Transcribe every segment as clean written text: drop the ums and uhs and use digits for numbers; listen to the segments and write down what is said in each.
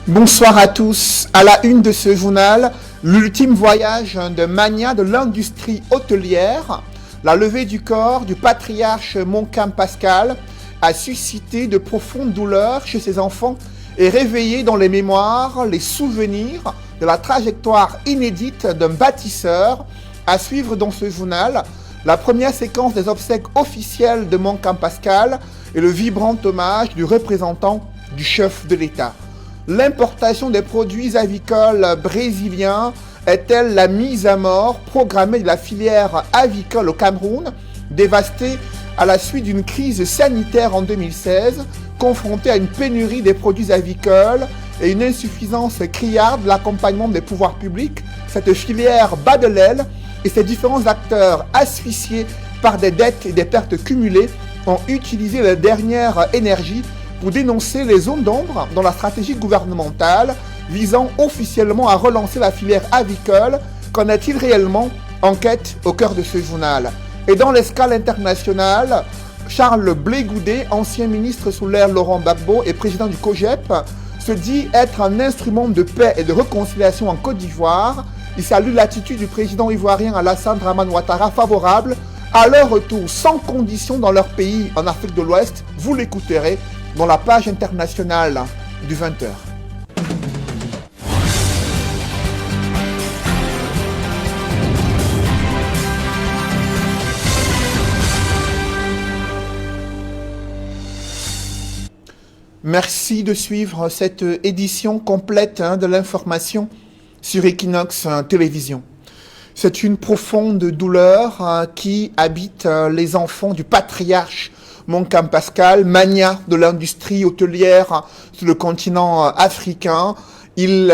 Bonsoir à tous. À la une de ce journal, l'ultime voyage de mania de l'industrie hôtelière. La levée du corps du patriarche Montcalm Pascal a suscité de profondes douleurs chez ses enfants et réveillé dans les mémoires les souvenirs de la trajectoire inédite d'un bâtisseur. À suivre dans ce journal, la première séquence des obsèques officielles de Montcalm Pascal et le vibrant hommage du représentant du chef de l'État. L'importation des produits avicoles brésiliens est-elle la mise à mort programmée de la filière avicole au Cameroun, dévastée à la suite d'une crise sanitaire en 2016, confrontée à une pénurie des produits avicoles et une insuffisance criarde de l'accompagnement des pouvoirs publics? Cette filière bat de l'aile et ses différents acteurs asphyxiés par des dettes et des pertes cumulées ont utilisé la dernière énergie pour dénoncer les zones d'ombre dans la stratégie gouvernementale visant officiellement à relancer la filière avicole. Qu'en est-il réellement? Enquête au cœur de ce journal. Et dans l'escale internationale, Charles Blé Goudé, ancien ministre sous l'ère Laurent Gbagbo et président du COJEP, se dit être un instrument de paix et de réconciliation en Côte d'Ivoire. Il salue l'attitude du président ivoirien Alassane Dramane Ouattara favorable à leur retour sans condition dans leur pays en Afrique de l'Ouest. Vous l'écouterez dans la page internationale du 20h. Merci de suivre cette édition complète de l'information sur Equinox Télévision. C'est une profonde douleur qui habite les enfants du patriarche Montcalm Pascal, mania de l'industrie hôtelière sur le continent africain. Il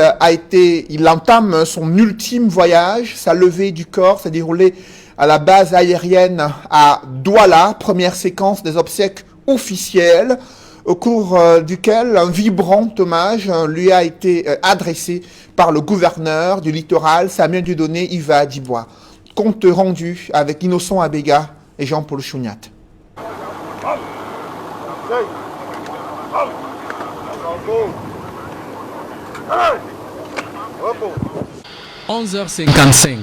entame son ultime voyage. Sa levée du corps s'est déroulée à la base aérienne à Douala, première séquence des obsèques officielles, au cours duquel un vibrant hommage lui a été adressé par le gouverneur du littoral, Samuel Dieudonné Iva Dibois. Compte rendu avec Innocent Abega et Jean-Paul Chouniat. 11h55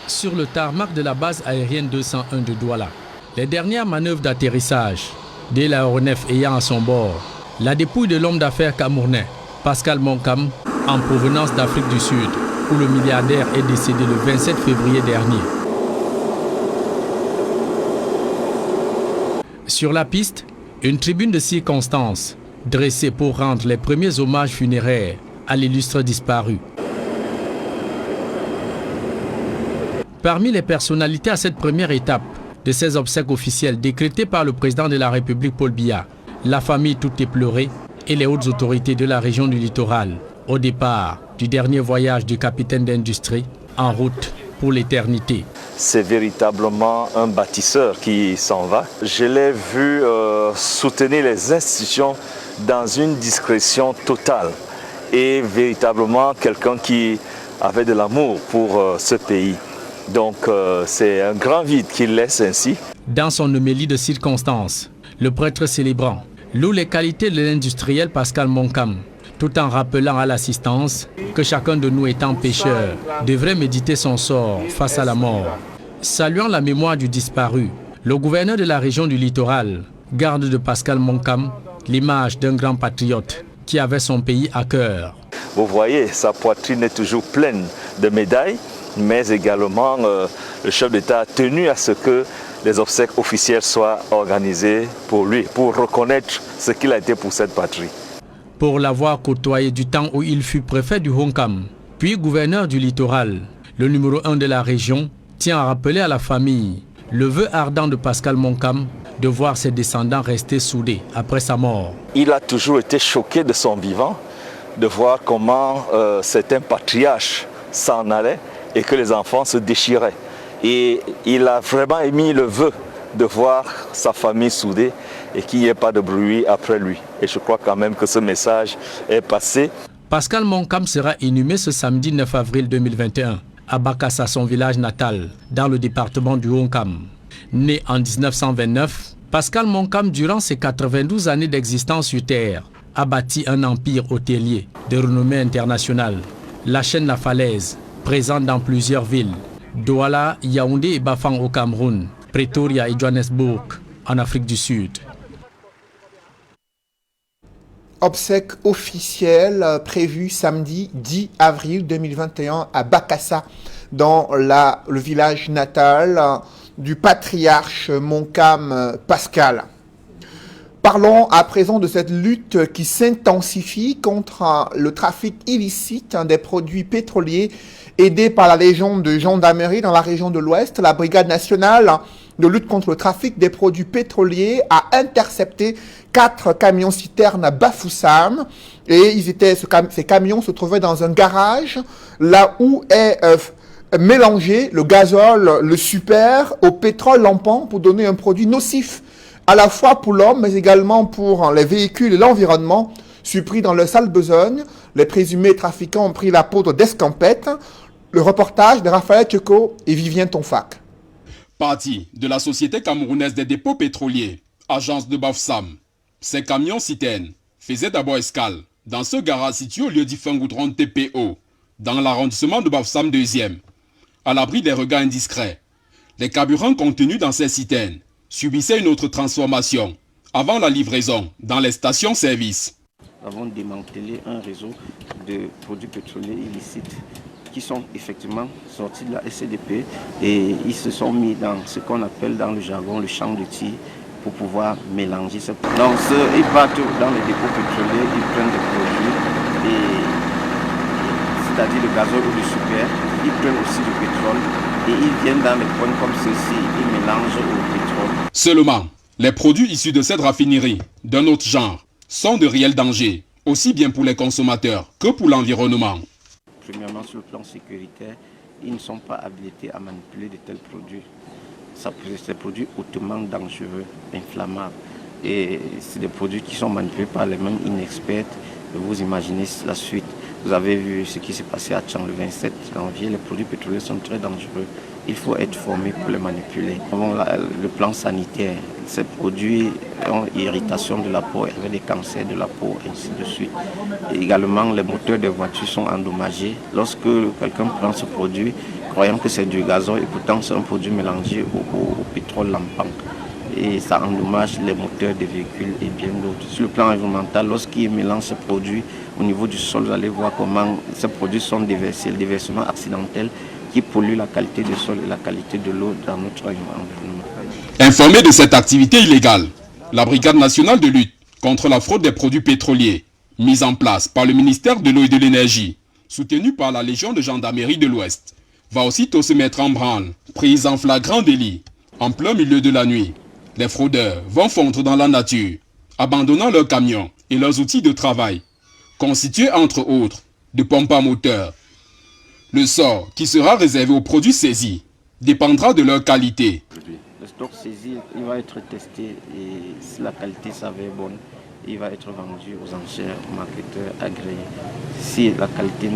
sur le tarmac de la base aérienne 201 de Douala. Les dernières manœuvres d'atterrissage de l'aéronef ayant à son bord la dépouille de l'homme d'affaires camerounais Pascal Montcalm en provenance d'Afrique du Sud, où le milliardaire est décédé le 27 février dernier. Sur la piste, une tribune de circonstance dressée pour rendre les premiers hommages funéraires à l'illustre disparu. Parmi les personnalités à cette première étape de ces obsèques officielles décrétées par le président de la République Paul Biya, la famille tout éplorée et les hautes autorités de la région du littoral, au départ du dernier voyage du capitaine d'industrie en route pour l'éternité. C'est véritablement un bâtisseur qui s'en va. Je l'ai vu soutenir les institutions dans une discrétion totale et véritablement quelqu'un qui avait de l'amour pour ce pays. Donc c'est un grand vide qu'il laisse ainsi. Dans son homélie de circonstance, le prêtre célébrant loue les qualités de l'industriel Pascal Montcalm, tout en rappelant à l'assistance que chacun de nous étant pécheur devrait méditer son sort face à la mort. Saluant la mémoire du disparu, le gouverneur de la région du littoral garde de Pascal Montcalm l'image d'un grand patriote qui avait son pays à cœur. Vous voyez, sa poitrine est toujours pleine de médailles, mais également le chef d'État a tenu à ce que les obsèques officielles soient organisées pour lui, pour reconnaître ce qu'il a été pour cette patrie. Pour l'avoir côtoyé du temps où il fut préfet du Honkam, puis gouverneur du littoral, le numéro 1 de la région tient à rappeler à la famille le vœu ardent de Pascal Montcalm de voir ses descendants rester soudés après sa mort. Il a toujours été choqué de son vivant, de voir comment certains patriarches s'en allaient et que les enfants se déchiraient. Et il a vraiment émis le vœu de voir sa famille soudée et qu'il n'y ait pas de bruit après lui. Et je crois quand même que ce message est passé. Pascal Montcalm sera inhumé ce samedi 9 avril 2021 à Bakassa, son village natal, dans le département du Honkam. Né en 1929, Pascal Montcalm, durant ses 92 années d'existence sur Terre, a bâti un empire hôtelier de renommée internationale. La chaîne La Falaise, présente dans plusieurs villes, Douala, Yaoundé et Bafang au Cameroun, Pretoria et Johannesburg en Afrique du Sud. Obsèques officielles prévues samedi 10 avril 2021 à Bakassa, dans le village natal du patriarche Moncam Pascal. Parlons à présent de cette lutte qui s'intensifie contre le trafic illicite des produits pétroliers aidée par la Légion de gendarmerie dans la région de l'Ouest. La Brigade nationale de lutte contre le trafic des produits pétroliers a intercepté 4 camions-citernes à Bafoussam. Et ces camions se trouvaient dans un garage, là où est mélangé le gazole, le super, au pétrole lampant pour donner un produit nocif à la fois pour l'homme, mais également pour les véhicules et l'environnement. Surpris dans leur sale besogne, les présumés trafiquants ont pris la poudre d'escampette. Le reportage de Raphaël Tcheko et Vivien Tonfac. Parti de la Société camerounaise des dépôts pétroliers, agence de Bafoussam, ces camions-citernes faisaient d'abord escale dans ce garage situé au lieu dit Fingoudron TPO, dans l'arrondissement de Bafoussam 2e. À l'abri des regards indiscrets, les carburants contenus dans ces citernes subissaient une autre transformation avant la livraison dans les stations-service. Nous avons démantelé un réseau de produits pétroliers illicites qui sont effectivement sortis de la SCDP et ils se sont mis dans ce qu'on appelle dans le jargon le champ de tir pour pouvoir mélanger ces produits. Donc ils partent dans les dépôts pétroliers, ils prennent des produits, c'est-à-dire le gazole ou le super, ils prennent aussi du pétrole et ils viennent dans les points comme ceci, ils mélangent au pétrole. Seulement, les produits issus de cette raffinerie, d'un autre genre, sont de réels dangers, aussi bien pour les consommateurs que pour l'environnement. Premièrement, sur le plan sécuritaire, ils ne sont pas habilités à manipuler de tels produits. C'est des produits hautement dangereux, inflammables. Et c'est des produits qui sont manipulés par les mêmes inexperts. Vous imaginez la suite. Vous avez vu ce qui s'est passé à Tchang le 27 janvier. Les produits pétroliers sont très dangereux. Il faut être formé pour les manipuler. Le plan sanitaire, ces produits ont irritation de la peau, avec des cancers de la peau, ainsi de suite. Et également, les moteurs des voitures sont endommagés. Lorsque quelqu'un prend ce produit, croyant que c'est du gazole, et pourtant c'est un produit mélangé au pétrole lampant. Et ça endommage les moteurs des véhicules et bien d'autres. Sur le plan environnemental, lorsqu'ils mélangent ces produits au niveau du sol, vous allez voir comment ces produits sont déversés, le déversement accidentel qui pollue la qualité du sol et la qualité de l'eau dans notre environnement. Informé de cette activité illégale, la Brigade nationale de lutte contre la fraude des produits pétroliers, mise en place par le ministère de l'eau et de l'énergie, soutenue par la Légion de gendarmerie de l'Ouest, va aussitôt se mettre en branle, prise en flagrant délit, en plein milieu de la nuit. Les fraudeurs vont fondre dans la nature, abandonnant leurs camions et leurs outils de travail, constitués entre autres de pompes à moteur. Le sort qui sera réservé aux produits saisis dépendra de leur qualité. Le stock saisi, il va être testé et si la qualité s'avère bonne, il va être vendu aux enchères, aux marketeurs agréés. Si la qualité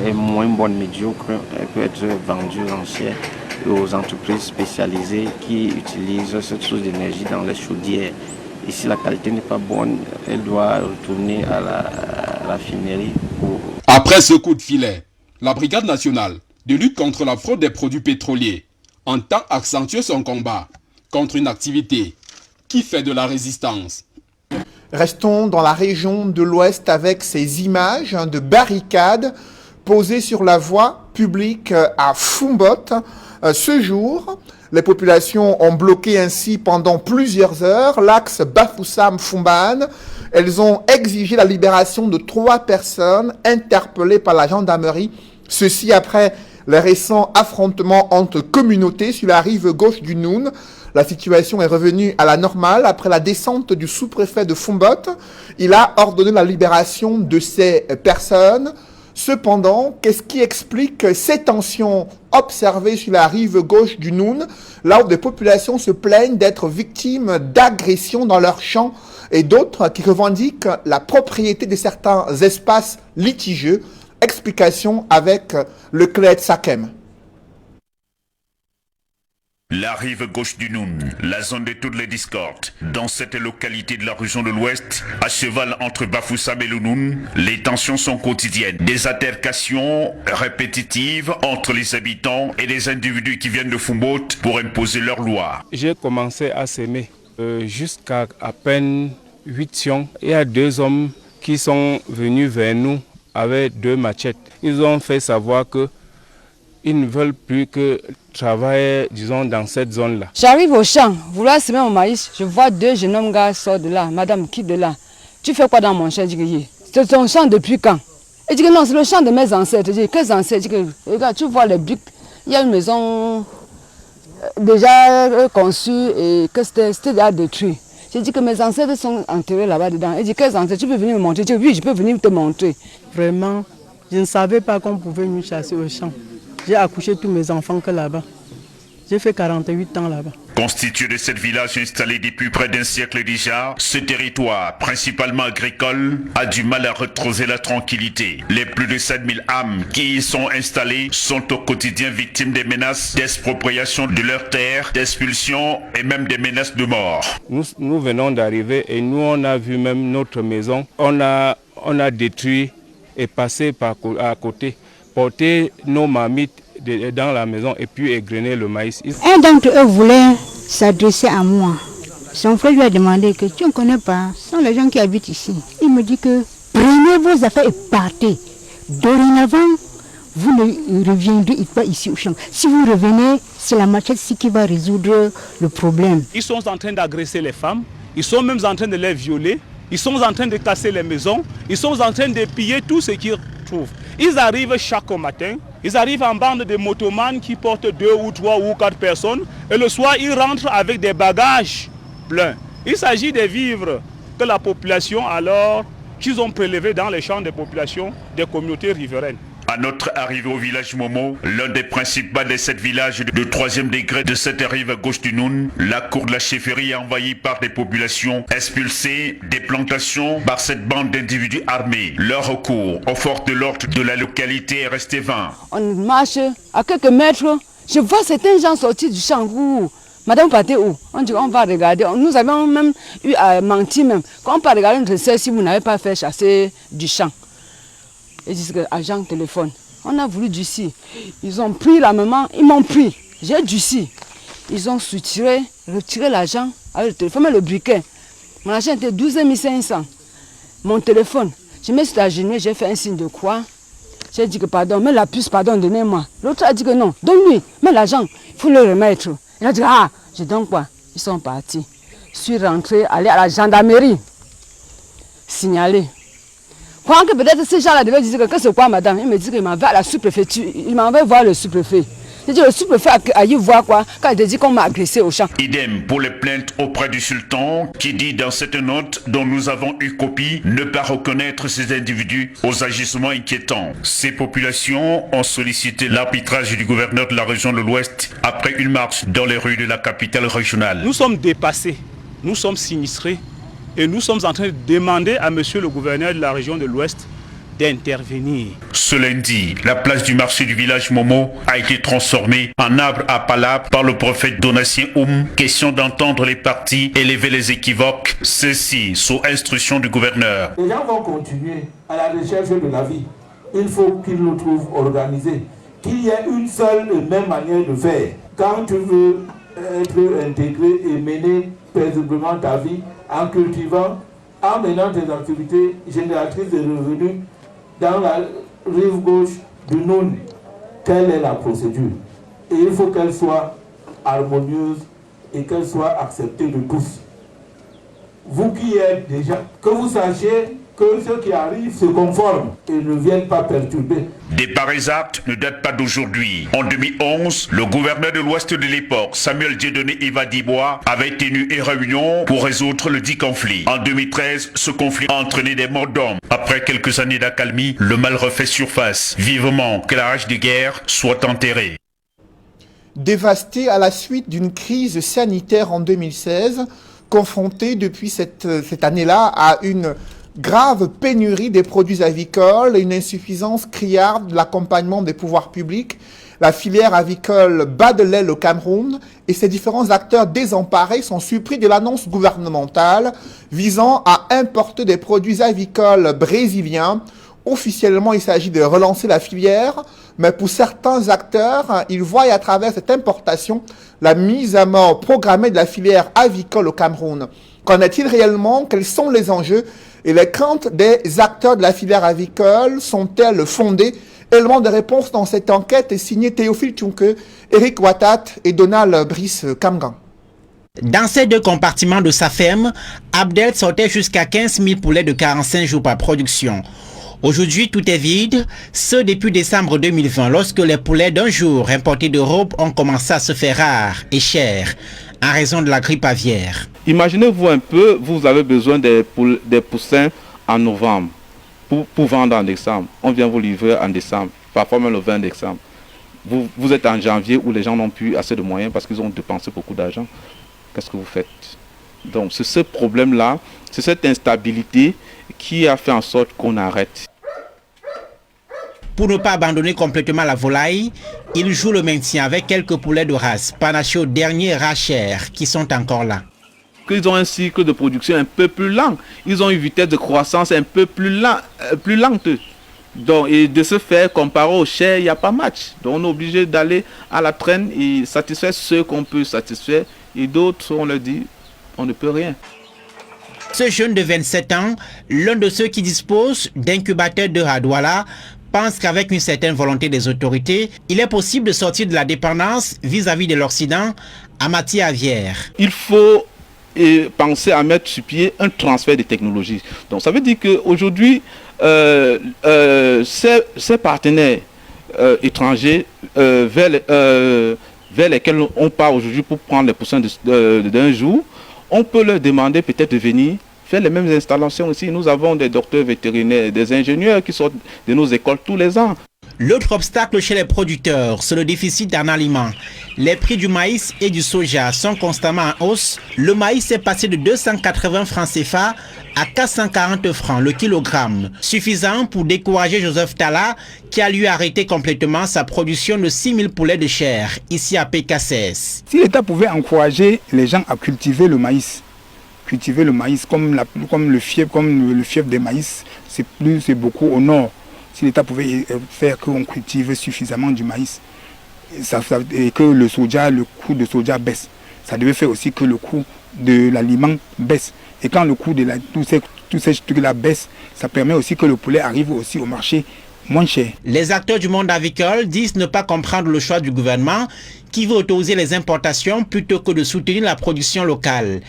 est moins bonne, médiocre, elle peut être vendue aux enchères et aux entreprises spécialisées qui utilisent cette source d'énergie dans les chaudières. Et si la qualité n'est pas bonne, elle doit retourner à la raffinerie. Après ce coup de filet, la Brigade nationale de lutte contre la fraude des produits pétroliers entend accentuer son combat contre une activité qui fait de la résistance. Restons dans la région de l'Ouest avec ces images de barricades posées sur la voie publique à Fumbot. Ce jour, les populations ont bloqué ainsi pendant plusieurs heures l'axe Bafoussam-Fumbane. Elles ont exigé la libération de 3 personnes interpellées par la gendarmerie. Ceci après les récents affrontements entre communautés sur la rive gauche du Noun. La situation est revenue à la normale après la descente du sous-préfet de Fumbot. Il a ordonné la libération de ces personnes. Cependant, qu'est-ce qui explique ces tensions observées sur la rive gauche du Noun, là où des populations se plaignent d'être victimes d'agressions dans leurs champs et d'autres qui revendiquent la propriété de certains espaces litigieux? Explication avec Leclerc Sakem. La rive gauche du Noun, la zone de toutes les discordes. Dans cette localité de la région de l'Ouest, à cheval entre Bafoussam et le Noun, les tensions sont quotidiennes. Des altercations répétitives entre les habitants et des individus qui viennent de Fumbot pour imposer leurs lois. J'ai commencé à s'aimer jusqu'à à peine 8 sions. Il y a 2 hommes qui sont venus vers nous avec 2 machettes. Ils ont fait savoir que ils ne veulent plus que travailler, disons, dans cette zone-là. J'arrive au champ, vouloir semer mon maïs, je vois 2 jeunes hommes gars sortent de là. Madame, quitte de là. Tu fais quoi dans mon champ? Je dis, c'est ton champ depuis quand? Il dit que non, c'est le champ de mes ancêtres. Je dis, quels ancêtres? Je dis, regarde, tu vois les briques. Il y a une maison déjà conçue et que c'était déjà détruit. J'ai dit que mes ancêtres sont enterrés là-bas dedans. Il dit, quels ancêtres? Tu peux venir me montrer? Je dis, oui, je peux venir te montrer. Vraiment, je ne savais pas qu'on pouvait nous chasser au champ. J'ai accouché tous mes enfants que là-bas. J'ai fait 48 ans là-bas. Constitué de 7 villages installés depuis près d'un siècle déjà, ce territoire, principalement agricole, a du mal à retrouver la tranquillité. Les plus de 7000 âmes qui y sont installées sont au quotidien victimes des menaces d'expropriation de leurs terres, d'expulsion et même des menaces de mort. Nous venons d'arriver et nous on a vu même notre maison. On a détruit et passé à côté, porté nos marmites dans la maison et puis égrener le maïs. Un d'entre eux voulait s'adresser à moi. Son frère lui a demandé que tu ne connais pas, ce sont les gens qui habitent ici. Il me dit que prenez vos affaires et partez. Dorénavant, vous ne reviendrez pas ici au champ. Si vous revenez, c'est la machette qui va résoudre le problème. Ils sont en train d'agresser les femmes, ils sont même en train de les violer, ils sont en train de casser les maisons, ils sont en train de piller tout ce qu'ils trouvent. Ils arrivent chaque matin. Ils arrivent en bande de motomanes qui portent 2 ou 3 ou 4 personnes et le soir ils rentrent avec des bagages pleins. Il s'agit des vivres que la population alors qu'ils ont prélevés dans les champs des populations des communautés riveraines. À notre arrivée au village Momo, l'un des principaux des 7 villages de 3e degré de cette rive gauche du Noun, la cour de la chefferie est envahie par des populations expulsées des plantations par cette bande d'individus armés. Leur recours aux forces de l'ordre de la localité est resté vain. On marche à quelques mètres, je vois certains gens sortir du champ. Madame partez où? On dit on va regarder. Nous avons même eu à mentir même. Quand on peut regarder notre sœur si vous n'avez pas fait chasser du champ. Ils disent que agent téléphone. On a voulu durcir. Ils ont pris la maman, ils m'ont pris. J'ai durci. Ils ont retiré l'argent avec le téléphone, le briquet. Mon argent était 12 500. Mon téléphone, je me suis agenouillé, j'ai fait un signe de croix. J'ai dit que pardon, mais la puce, pardon, donnez-moi. L'autre a dit que non, donne-lui, mais l'argent, il faut le remettre. Il a dit, ah, je donne quoi? Ils sont partis. Je suis rentré, allé à la gendarmerie, signalé. Quand peut-être ces gens-là devaient dire que c'est quoi, madame? Il me dit qu'il m'envoie à la sous-préfecture, il m'envoie voir le sous-préfet. J'ai dit, le sous-préfet a eu voir quoi quand il a dit qu'on m'a agressé au champ. Idem pour les plaintes auprès du sultan qui dit dans cette note dont nous avons eu copie ne pas reconnaître ces individus aux agissements inquiétants. Ces populations ont sollicité l'arbitrage du gouverneur de la région de l'Ouest après une marche dans les rues de la capitale régionale. Nous sommes dépassés, nous sommes sinistrés et nous sommes en train de demander à monsieur le gouverneur de la région de l'Ouest d'intervenir. Ce lundi, la place du marché du village Momo a été transformée en arbre à palabre par le prophète Donatien Oum. Question d'entendre les partis élever les équivoques, ceci sous instruction du gouverneur. Les gens vont continuer à la recherche de la vie. Il faut qu'ils le trouvent organisé, qu'il y ait une seule et même manière de faire. Quand tu veux être intégré et mener paisiblement ta vie en cultivant, en menant tes activités génératrices de revenus dans la rive gauche du Noun, quelle est la procédure? Et il faut qu'elle soit harmonieuse et qu'elle soit acceptée de tous. Vous qui êtes déjà, que vous sachiez que ceux qui arrivent se conforment et ne viennent pas perturber. Des pareils actes ne datent pas d'aujourd'hui. En 2011, le gouverneur de l'Ouest de l'époque, Samuel Dieudonné Ivadibois, avait tenu une réunion pour résoudre le dit conflit. En 2013, ce conflit a entraîné des morts d'hommes. Après quelques années d'accalmie, le mal refait surface. Vivement que la rage de guerre soit enterrée. Dévasté à la suite d'une crise sanitaire en 2016, confronté depuis cette année-là à une grave pénurie des produits avicoles et une insuffisance criarde de l'accompagnement des pouvoirs publics. La filière avicole bat de l'aile au Cameroun et ses différents acteurs désemparés sont surpris de l'annonce gouvernementale visant à importer des produits avicoles brésiliens. Officiellement, il s'agit de relancer la filière, mais pour certains acteurs, ils voient à travers cette importation la mise à mort programmée de la filière avicole au Cameroun. Qu'en est-il réellement? Quels sont les enjeux et les craintes des acteurs de la filière avicole sont-elles fondées? Élément de réponse dans cette enquête est signé Théophile Tchunke, Eric Watat et Donald Brice Kamgan. Dans ces deux compartiments de sa ferme, Abdel sortait jusqu'à 15 000 poulets de 45 jours par production. Aujourd'hui, tout est vide, ce depuis décembre 2020, lorsque les poulets d'un jour importés d'Europe ont commencé à se faire rares et chers en raison de la grippe aviaire. Imaginez-vous un peu, vous avez besoin des poussins en novembre pour vendre en décembre. On vient vous livrer en décembre, parfois même le 20 décembre. Vous êtes en janvier où les gens n'ont plus assez de moyens parce qu'ils ont dépensé beaucoup d'argent. Qu'est-ce que vous faites? Donc c'est ce problème-là, c'est cette instabilité qui a fait en sorte qu'on arrête. Pour ne pas abandonner complètement la volaille, il joue le maintien avec quelques poulets de race, panachés aux derniers rats chers qui sont encore là. Ils ont un cycle de production un peu plus lent. Ils ont une vitesse de croissance un peu plus lente. Donc, et de ce fait, comparé aux chers, il n'y a pas match. Donc on est obligé d'aller à la traîne et satisfaire ceux qu'on peut satisfaire. Et d'autres, on leur dit, on ne peut rien. Ce jeune de 27 ans, l'un de ceux qui disposent d'incubateurs de Hadouala, pense qu'avec une certaine volonté des autorités, il est possible de sortir de la dépendance vis-à-vis de l'Occident en matière aviaire. Il faut penser à mettre sur pied un transfert de technologies. Donc ça veut dire qu'aujourd'hui, ces partenaires étrangers vers lesquels on part aujourd'hui pour prendre les poussins d'un jour, on peut leur demander peut-être de venir faire les mêmes installations ici. Nous avons des docteurs vétérinaires, des ingénieurs qui sortent de nos écoles tous les ans. L'autre obstacle chez les producteurs, c'est le déficit en aliments. Les prix du maïs et du soja sont constamment en hausse. Le maïs est passé de 280 francs CFA à 440 francs le kilogramme, suffisant pour décourager Joseph Tala qui a lui arrêté complètement sa production de 6000 poulets de chair ici à PKCS. Si l'État pouvait encourager les gens à cultiver le maïs comme le fief des maïs, c'est beaucoup au nord. Si l'État pouvait faire qu'on cultive suffisamment du maïs et que le coût de soja baisse, ça devait faire aussi que le coût de l'aliment baisse. Et quand le coût de tous ces trucs-là baisse, ça permet aussi que le poulet arrive aussi au marché moins cher. Les acteurs du monde avicole disent ne pas comprendre le choix du gouvernement qui veut autoriser les importations plutôt que de soutenir la production locale.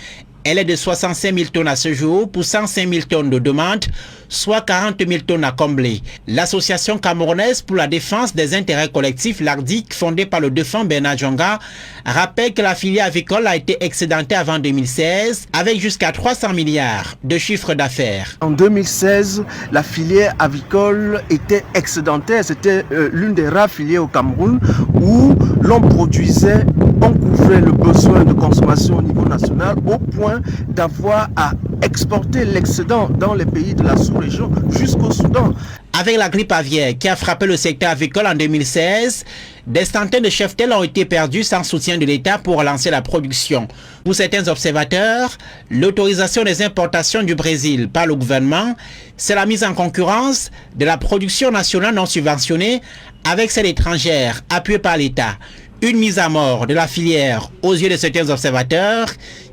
Elle est de 65 000 tonnes à ce jour pour 105 000 tonnes de demande, soit 40 000 tonnes à combler. L'Association camerounaise pour la défense des intérêts collectifs, l'ARDIC, fondée par le défunt Bernard Djonga, rappelle que la filière avicole a été excédentée avant 2016 avec jusqu'à 300 milliards de chiffre d'affaires. En 2016, la filière avicole était excédentaire. C'était l'une des rares filières au Cameroun où l'on produisait, on couvrait le besoin de consommation au niveau national au point d'avoir à exporter l'excédent dans les pays de la sous-région jusqu'au Soudan. Avec la grippe aviaire qui a frappé le secteur avicole en 2016, des centaines de cheptels ont été perdus sans soutien de l'État pour relancer la production. Pour certains observateurs, l'autorisation des importations du Brésil par le gouvernement, c'est la mise en concurrence de la production nationale non subventionnée avec celle étrangère appuyée par l'État. Une mise à mort de la filière aux yeux de certains observateurs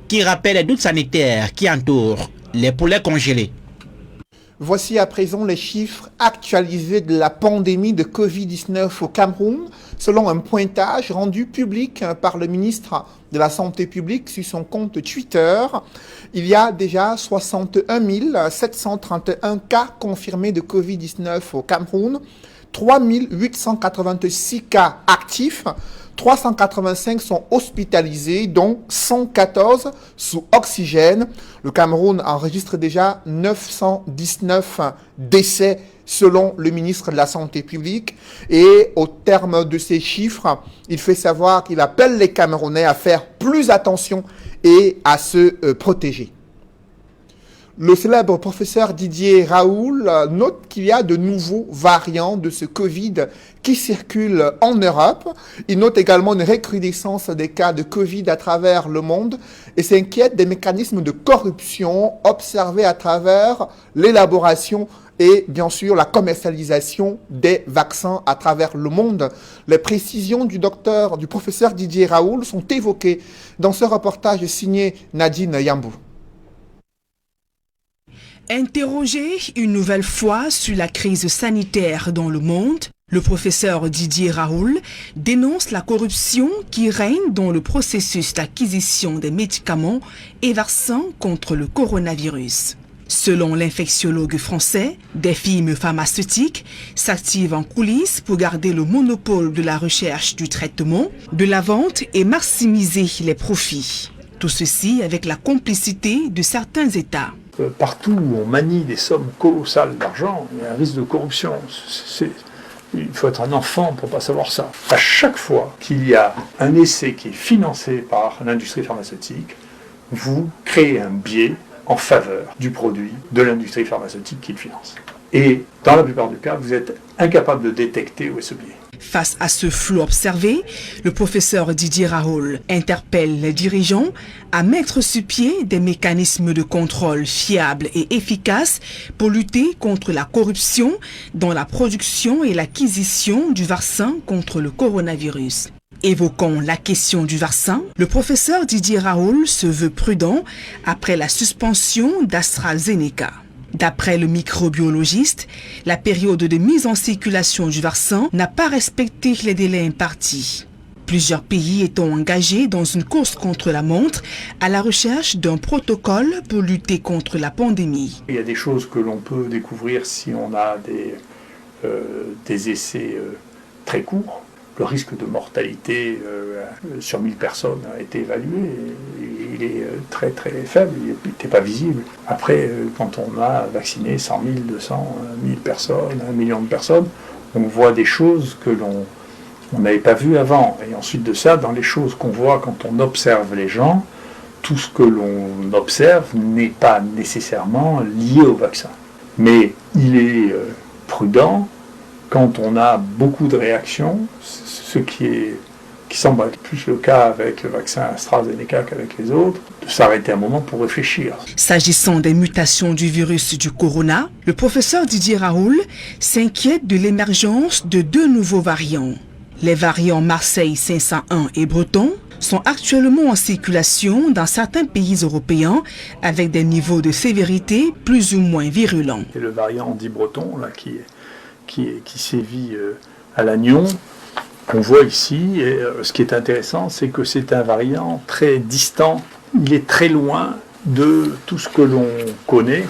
qui rappelle les doutes sanitaires qui entourent les poulets congelés. Voici à présent les chiffres actualisés de la pandémie de Covid-19 au Cameroun, selon un pointage rendu public par le ministre de la Santé publique sur son compte Twitter. Il y a déjà 61 731 cas confirmés de Covid-19 au Cameroun, 3 886 cas actifs, 385 sont hospitalisés, dont 114 sous oxygène. Le Cameroun enregistre déjà 919 décès selon le ministre de la Santé publique. Et au terme de ces chiffres, il fait savoir qu'il appelle les Camerounais à faire plus attention et à se protéger. Le célèbre professeur Didier Raoult note qu'il y a de nouveaux variants de ce Covid qui circulent en Europe. Il note également une recrudescence des cas de Covid à travers le monde et s'inquiète des mécanismes de corruption observés à travers l'élaboration et bien sûr la commercialisation des vaccins à travers le monde. Les précisions du professeur Didier Raoult sont évoquées dans ce reportage signé Nadine Yambou. Interrogé une nouvelle fois sur la crise sanitaire dans le monde, le professeur Didier Raoult dénonce la corruption qui règne dans le processus d'acquisition des médicaments et vaccins contre le coronavirus. Selon l'infectiologue français, des firmes pharmaceutiques s'activent en coulisses pour garder le monopole de la recherche du traitement, de la vente et maximiser les profits. Tout ceci avec la complicité de certains États. Partout où on manie des sommes colossales d'argent, il y a un risque de corruption. Il faut être un enfant pour ne pas savoir ça. À chaque fois qu'il y a un essai qui est financé par l'industrie pharmaceutique, vous créez un biais en faveur du produit de l'industrie pharmaceutique qui le finance. Et dans la plupart du cas, vous êtes incapable de détecter où est ce biais. Face à ce flou observé, le professeur Didier Raoult interpelle les dirigeants à mettre sur pied des mécanismes de contrôle fiables et efficaces pour lutter contre la corruption dans la production et l'acquisition du vaccin contre le coronavirus. Évoquant la question du vaccin, le professeur Didier Raoult se veut prudent après la suspension d'AstraZeneca. D'après le microbiologiste, la période de mise en circulation du vaccin n'a pas respecté les délais impartis. Plusieurs pays étant engagés dans une course contre la montre à la recherche d'un protocole pour lutter contre la pandémie. Il y a des choses que l'on peut découvrir si on a des essais très courts. Le risque de mortalité sur 1000 personnes a été évalué. Il est très très faible, il n'était pas visible. Après, quand on a vacciné 100 000, 200 000 personnes, 1 million de personnes, on voit des choses que l'on n'avait pas vues avant. Et ensuite de ça, dans les choses qu'on voit quand on observe les gens, tout ce que l'on observe n'est pas nécessairement lié au vaccin. Mais il est prudent, quand on a beaucoup de réactions, ce qui semble être plus le cas avec le vaccin AstraZeneca qu'avec les autres, de s'arrêter un moment pour réfléchir. S'agissant des mutations du virus du corona, le professeur Didier Raoult s'inquiète de l'émergence de 2 nouveaux variants. Les variants Marseille 501 et Breton sont actuellement en circulation dans certains pays européens avec des niveaux de sévérité plus ou moins virulents. Et le variant dit Breton, là, qui sévit à Lannion, qu'on voit ici. Et ce qui est intéressant, c'est que c'est un variant très distant. Il est très loin de tout ce que l'on connaît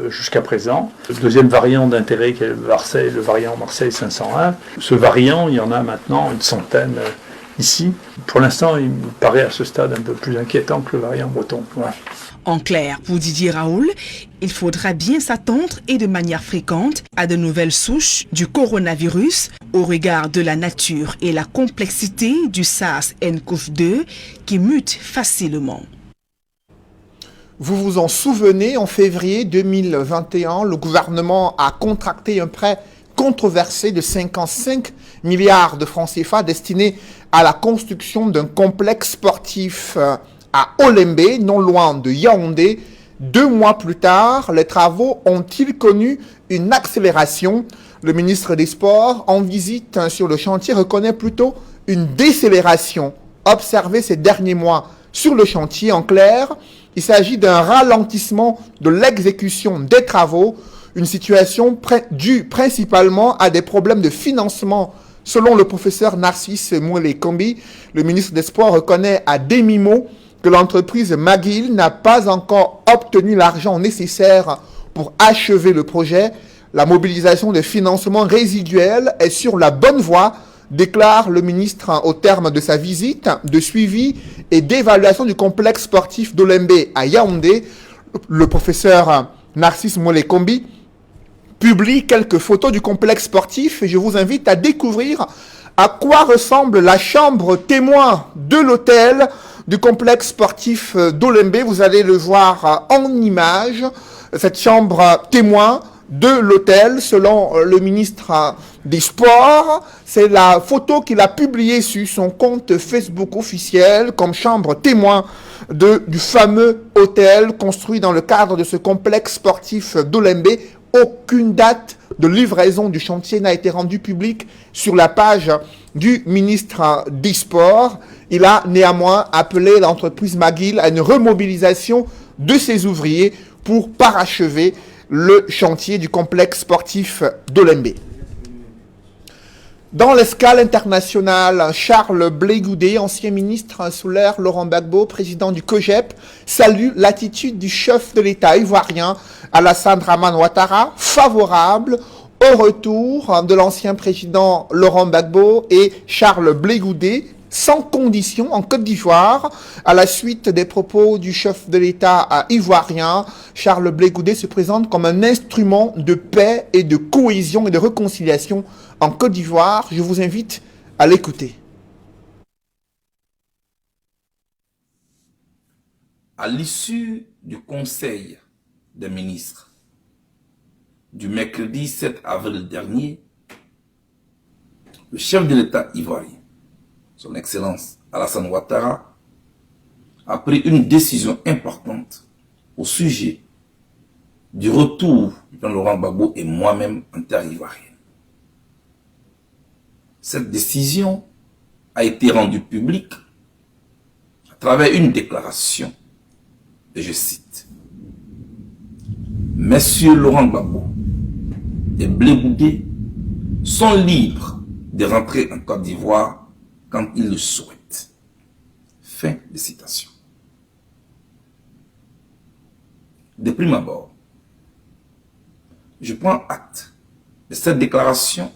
jusqu'à présent. Le deuxième variant d'intérêt, qui est le variant Marseille 501, ce variant, il y en a maintenant une centaine ici. Pour l'instant, il me paraît à ce stade un peu plus inquiétant que le variant breton. Voilà. En clair, pour Didier Raoult, il faudra bien s'attendre et de manière fréquente à de nouvelles souches du coronavirus au regard de la nature et la complexité du SARS-CoV-2 qui mute facilement. Vous vous en souvenez, en février 2021, le gouvernement a contracté un prêt controversé de 55 milliards de francs CFA destiné à la construction d'un complexe sportif à Olembe, non loin de Yaoundé. 2 mois plus tard, les travaux ont-ils connu une accélération? Le ministre des Sports, en visite sur le chantier, reconnaît plutôt une décélération observée ces derniers mois sur le chantier. En clair, il s'agit d'un ralentissement de l'exécution des travaux, une situation due principalement à des problèmes de financement. Selon le professeur Narcisse Mouele-Kombi, le ministre des Sports reconnaît à demi-mot que l'entreprise McGill n'a pas encore obtenu l'argent nécessaire pour achever le projet. La mobilisation de financement résiduel est sur la bonne voie, déclare le ministre au terme de sa visite de suivi et d'évaluation du complexe sportif d'Olembe à Yaoundé. Le professeur Narcisse Mouele-Kombi publie quelques photos du complexe sportif et je vous invite à découvrir à quoi ressemble la chambre témoin de l'hôtel du complexe sportif d'Olembe. Vous allez le voir en image, cette chambre témoin de l'hôtel, selon le ministre des Sports. C'est la photo qu'il a publiée sur son compte Facebook officiel comme chambre témoin du fameux hôtel construit dans le cadre de ce complexe sportif d'Olembe. Aucune date de livraison du chantier n'a été rendue publique sur la page du ministre des Sports. Il a néanmoins appelé l'entreprise McGill à une remobilisation de ses ouvriers pour parachever le chantier du complexe sportif d'Olembe. Dans l'escale internationale, Charles Blé Goudé, ancien ministre sous l'ère Laurent Gbagbo, président du COGEP, salue l'attitude du chef de l'État ivoirien Alassane Dramane Ouattara, favorable au retour de l'ancien président Laurent Gbagbo et Charles Blé Goudé, sans condition en Côte d'Ivoire. À la suite des propos du chef de l'État ivoirien, Charles Blé Goudé se présente comme un instrument de paix et de cohésion et de réconciliation en Côte d'Ivoire. Je vous invite à l'écouter. À l'issue du Conseil des ministres du mercredi 7 avril dernier, le chef de l'État ivoirien, Son Excellence Alassane Ouattara, a pris une décision importante au sujet du retour de Laurent Gbagbo et moi-même en terre ivoirienne. Cette décision a été rendue publique à travers une déclaration, et je cite: Messieurs Laurent Gbagbo et Blé Goudé sont libres de rentrer en Côte d'Ivoire quand ils le souhaitent. Fin de citation. De prime abord, je prends acte de cette déclaration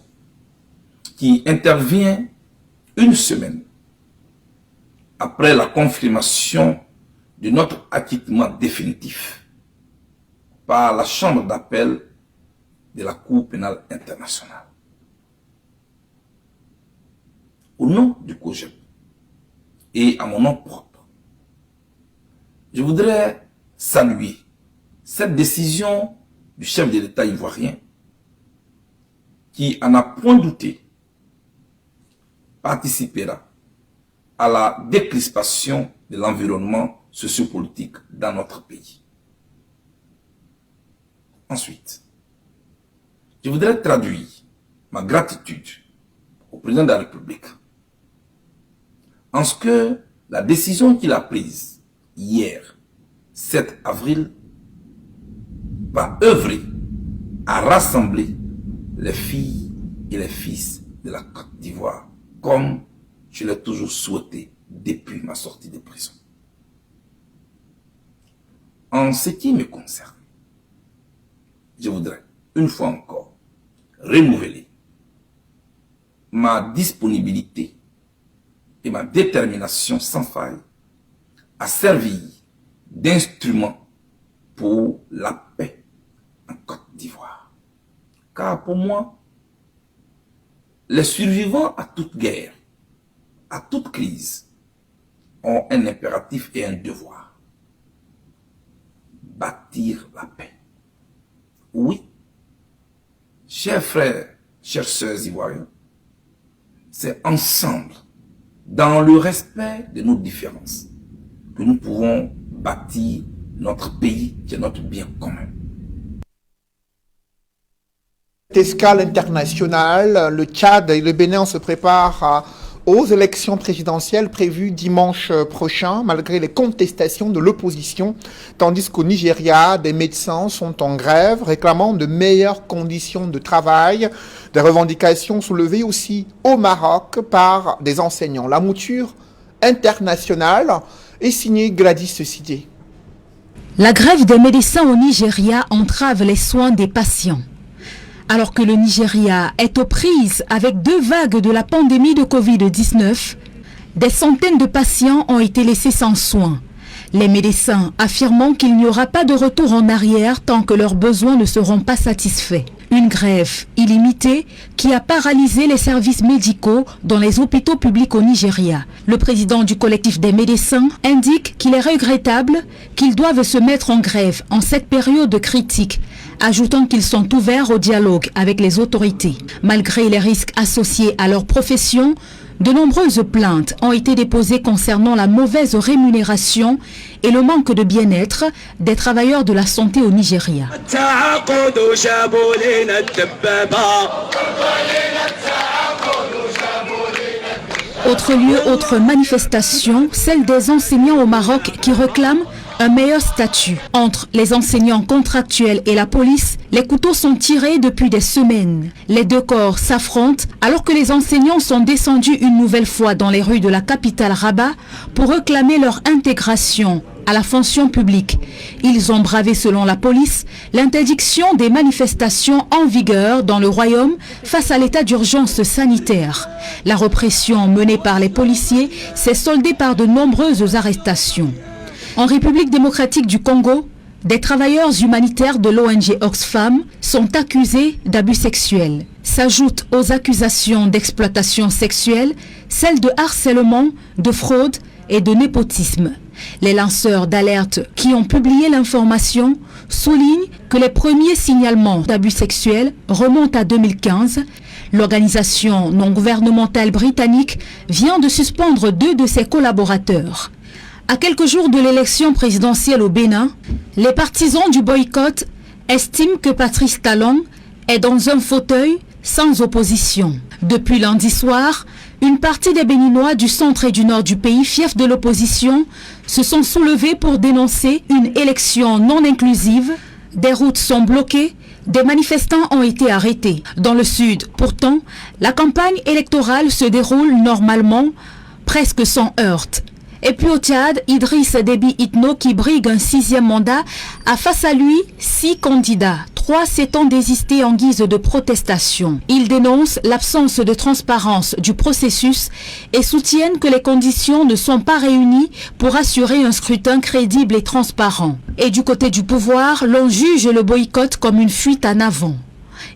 qui intervient une semaine après la confirmation de notre acquittement définitif par la Chambre d'appel de la Cour pénale internationale. Au nom du COGEP et à mon nom propre, je voudrais saluer cette décision du chef de l'État ivoirien qui, à n'en point douté, participera à la décrispation de l'environnement sociopolitique dans notre pays. Ensuite, je voudrais traduire ma gratitude au président de la République en ce que la décision qu'il a prise hier, 7 avril, va œuvrer à rassembler les filles et les fils de la Côte d'Ivoire, comme je l'ai toujours souhaité depuis ma sortie de prison. En ce qui me concerne, je voudrais, une fois encore, renouveler ma disponibilité et ma détermination sans faille à servir d'instrument pour la paix en Côte d'Ivoire. Car pour moi, les survivants à toute guerre, à toute crise, ont un impératif et un devoir: bâtir la paix. Oui, chers frères, chères sœurs ivoiriens, c'est ensemble, dans le respect de nos différences, que nous pouvons bâtir notre pays qui est notre bien commun. Escale internationale, le Tchad et le Bénin se préparent aux élections présidentielles prévues dimanche prochain, malgré les contestations de l'opposition, tandis qu'au Nigeria, des médecins sont en grève, réclamant de meilleures conditions de travail, des revendications soulevées aussi au Maroc par des enseignants. La mouture internationale est signée Gladys Sidé. La grève des médecins au Nigeria entrave les soins des patients. Alors que le Nigeria est aux prises avec 2 vagues de la pandémie de Covid-19, des centaines de patients ont été laissés sans soins. Les médecins affirmant qu'il n'y aura pas de retour en arrière tant que leurs besoins ne seront pas satisfaits. Une grève illimitée qui a paralysé les services médicaux dans les hôpitaux publics au Nigeria. Le président du collectif des médecins indique qu'il est regrettable qu'ils doivent se mettre en grève en cette période critique, ajoutant qu'ils sont ouverts au dialogue avec les autorités. Malgré les risques associés à leur profession, de nombreuses plaintes ont été déposées concernant la mauvaise rémunération et le manque de bien-être des travailleurs de la santé au Nigeria. Autre lieu, autre manifestation, celle des enseignants au Maroc qui réclament un meilleur statut. Entre les enseignants contractuels et la police, les couteaux sont tirés depuis des semaines. Les deux corps s'affrontent alors que les enseignants sont descendus une nouvelle fois dans les rues de la capitale Rabat pour réclamer leur intégration à la fonction publique. Ils ont bravé, selon la police, l'interdiction des manifestations en vigueur dans le royaume face à l'état d'urgence sanitaire. La répression menée par les policiers s'est soldée par de nombreuses arrestations. En République démocratique du Congo, des travailleurs humanitaires de l'ONG Oxfam sont accusés d'abus sexuels. S'ajoutent aux accusations d'exploitation sexuelle celles de harcèlement, de fraude et de népotisme. Les lanceurs d'alerte qui ont publié l'information soulignent que les premiers signalements d'abus sexuels remontent à 2015. L'organisation non gouvernementale britannique vient de suspendre 2 de ses collaborateurs. À quelques jours de l'élection présidentielle au Bénin, les partisans du boycott estiment que Patrice Talon est dans un fauteuil sans opposition. Depuis lundi soir, une partie des Béninois du centre et du nord du pays, fiefs de l'opposition, se sont soulevés pour dénoncer une élection non inclusive. Des routes sont bloquées, des manifestants ont été arrêtés. Dans le sud, pourtant, la campagne électorale se déroule normalement, presque sans heurts. Et puis au Tchad, Idriss Déby Itno, qui brigue un 6e mandat, a face à lui 6 candidats. 3 s'étant désistés en guise de protestation. Ils dénoncent l'absence de transparence du processus et soutiennent que les conditions ne sont pas réunies pour assurer un scrutin crédible et transparent. Et du côté du pouvoir, l'on juge le boycott comme une fuite en avant.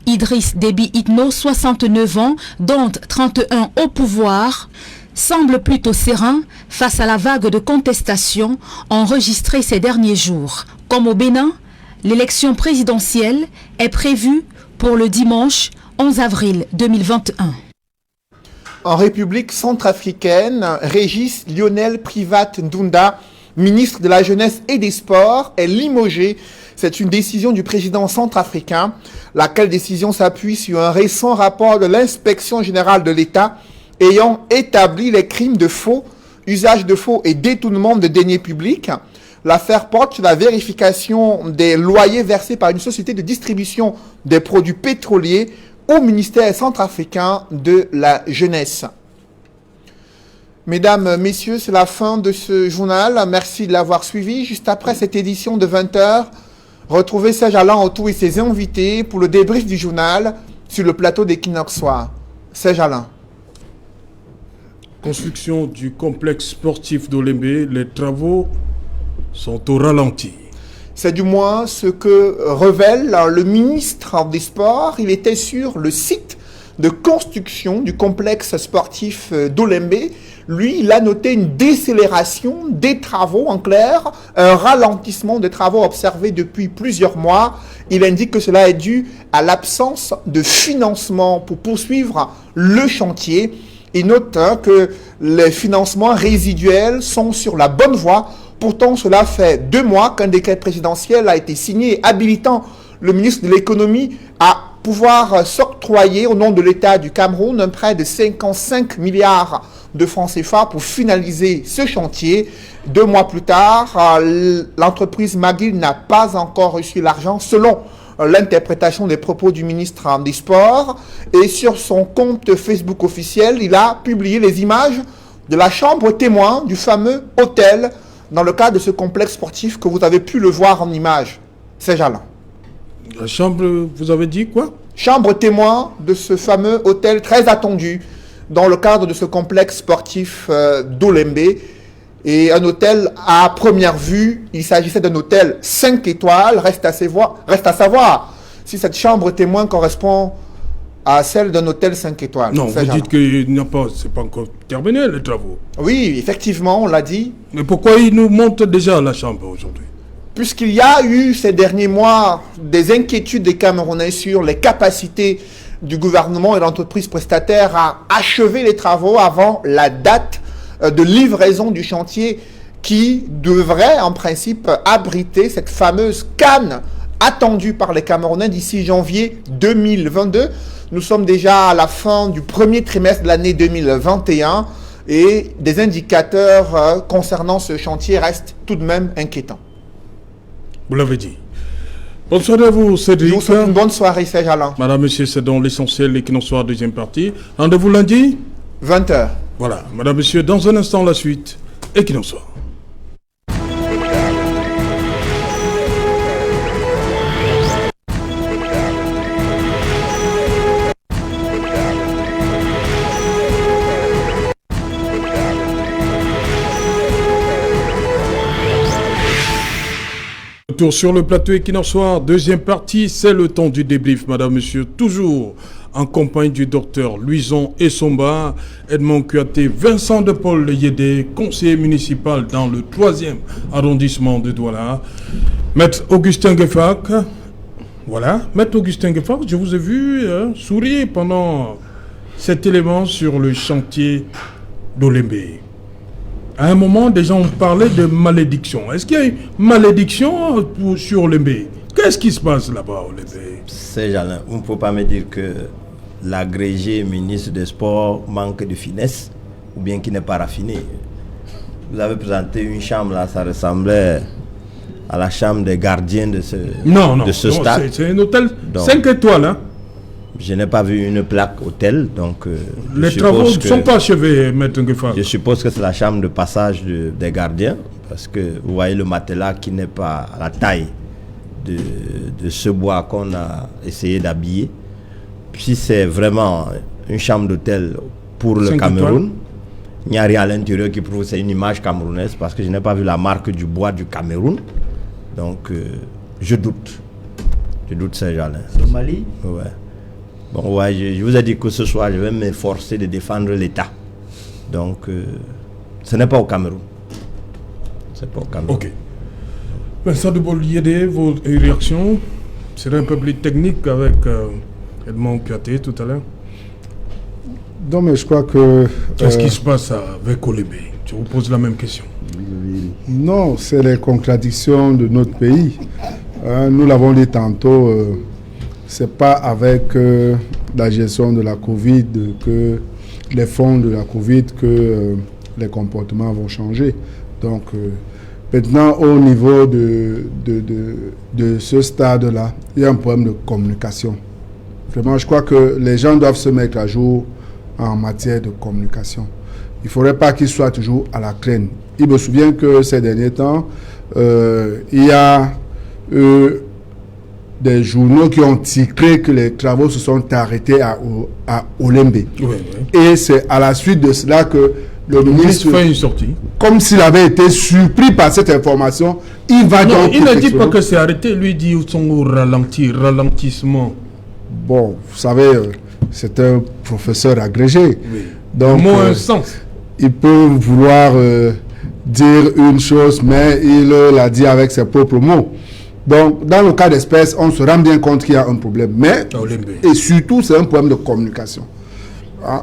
Idriss Déby Itno, 69 ans, dont 31 au pouvoir, semble plutôt serein face à la vague de contestation enregistrée ces derniers jours. Comme au Bénin, l'élection présidentielle est prévue pour le dimanche 11 avril 2021. En République centrafricaine, Régis Lionel Privat Ndunda, ministre de la Jeunesse et des Sports, est limogé. C'est une décision du président centrafricain, laquelle décision s'appuie sur un récent rapport de l'Inspection générale de l'État ayant établi les crimes de faux, usage de faux et détournement de deniers publics. L'affaire porte sur la vérification des loyers versés par une société de distribution des produits pétroliers au ministère centrafricain de la Jeunesse. Mesdames, Messieurs, c'est la fin de ce journal. Merci de l'avoir suivi. Juste après cette édition de 20h, retrouvez Serge Alain Autou et ses invités pour le débrief du journal sur le plateau d'Equinox Soir. Serge Alain. Construction du complexe sportif d'Olembe, les travaux sont au ralenti. C'est du moins ce que révèle le ministre des Sports. Il était sur le site de construction du complexe sportif d'Olembe. Lui, il a noté une décélération des travaux, en clair, un ralentissement des travaux observés depuis plusieurs mois. Il indique que cela est dû à l'absence de financement pour poursuivre le chantier. Il note que les financements résiduels sont sur la bonne voie. Pourtant, cela fait 2 mois qu'un décret présidentiel a été signé habilitant le ministre de l'économie à pouvoir s'octroyer au nom de l'État du Cameroun un prêt de 55 milliards de francs CFA pour finaliser ce chantier. 2 mois plus tard, l'entreprise McGill n'a pas encore reçu l'argent selon l'interprétation des propos du ministre des Sports. Et sur son compte Facebook officiel, il a publié les images de la chambre témoin du fameux hôtel dans le cadre de ce complexe sportif que vous avez pu le voir en image. C'est Alain. La chambre, vous avez dit quoi? Chambre témoin de ce fameux hôtel très attendu dans le cadre de ce complexe sportif d'Olembe. Et un hôtel à première vue, il s'agissait d'un hôtel 5 étoiles, reste à savoir si cette chambre témoin correspond à celle d'un hôtel 5 étoiles. Non, vous dites que c'est pas encore terminé les travaux. Oui, effectivement, on l'a dit. Mais pourquoi ils nous montent déjà la chambre aujourd'hui? Puisqu'il y a eu ces derniers mois des inquiétudes des Camerounais sur les capacités du gouvernement et de l'entreprise prestataire à achever les travaux avant la date de livraison du chantier qui devrait en principe abriter cette fameuse canne attendue par les Camerounais d'ici janvier 2022. Nous sommes déjà à la fin du premier trimestre de l'année 2021 et des indicateurs concernant ce chantier restent tout de même inquiétants. Vous l'avez dit. Bonne soirée à vous, Cédric. Je vous souhaite une bonne soirée, Serge Alain. Madame, monsieur, c'est donc l'essentiel, l'Equinoxoir, deuxième partie. Rendez-vous lundi 20h. Voilà, madame, monsieur, dans un instant, la suite, Equinoxoir. Retour sur le plateau Equinoxoir, deuxième partie, c'est le temps du débrief, madame, monsieur, toujours en compagnie du docteur Louison Essomba, Edmond Kouyaté, Vincent de Paul Yédé, conseiller municipal dans le 3e arrondissement de Douala, Maître Augustin Gueffak. Voilà, Maître Augustin Gueffak, je vous ai vu sourire pendant cet élément sur le chantier d'Olembe. À un moment, des gens parlaient de malédiction. Est-ce qu'il y a une malédiction sur Olembe? Qu'est-ce qui se passe là-bas, Olembe? C'est Jalin. Vous ne pouvez pas me dire que l'agrégé ministre des Sports manque de finesse ou bien qu'il n'est pas raffiné. Vous avez présenté une chambre là, ça ressemblait à la chambre des gardiens de ce stade. C'est un hôtel 5 étoiles. Hein? Je n'ai pas vu une plaque hôtel, donc... les travaux ne sont pas achevés, Maître Nguefa. Je suppose que c'est la chambre de passage des gardiens, parce que vous voyez le matelas qui n'est pas à la taille de ce bois qu'on a essayé d'habiller. Puis c'est vraiment une chambre d'hôtel pour le Cameroun. Il n'y a rien à l'intérieur qui prouve que c'est une image camerounaise, parce que je n'ai pas vu la marque du bois du Cameroun. Donc, je doute. Je doute, c'est Jalin. Au Mali? Ouais. Bon, ouais, je vous ai dit que ce soir, je vais m'efforcer de défendre l'État. Donc, ce n'est pas au Cameroun. C'est pas au Cameroun. Ok. Vincent de Boliédé, vos réactions seraient un peu plus techniques avec Edmond Kouyaté tout à l'heure. Non, mais je crois que... Qu'est-ce qui se passe avec Olembe? Je vous pose la même question. Non, c'est les contradictions de notre pays. Nous l'avons dit tantôt... c'est pas avec la gestion de la Covid, que les fonds de la Covid, que les comportements vont changer. Donc, maintenant, au niveau de ce stade-là, il y a un problème de communication. Vraiment, je crois que les gens doivent se mettre à jour en matière de communication. Il ne faudrait pas qu'ils soient toujours à la traîne. Il me souvient que ces derniers temps, il y a... des journaux qui ont titré que les travaux se sont arrêtés à Olembe. Oui. Et c'est à la suite de cela que le ministre fait une sortie. Comme s'il avait été surpris par cette information, il va donc... Il ne dit pas que c'est arrêté, lui dit qu'ils sont au ralentissement. Bon, vous savez, c'est un professeur agrégé. Oui. Donc, un sens. Il peut vouloir dire une chose, mais il l'a dit avec ses propres mots. Donc, dans le cas d'espèce, on se rend bien compte qu'il y a un problème. Mais, et surtout, c'est un problème de communication.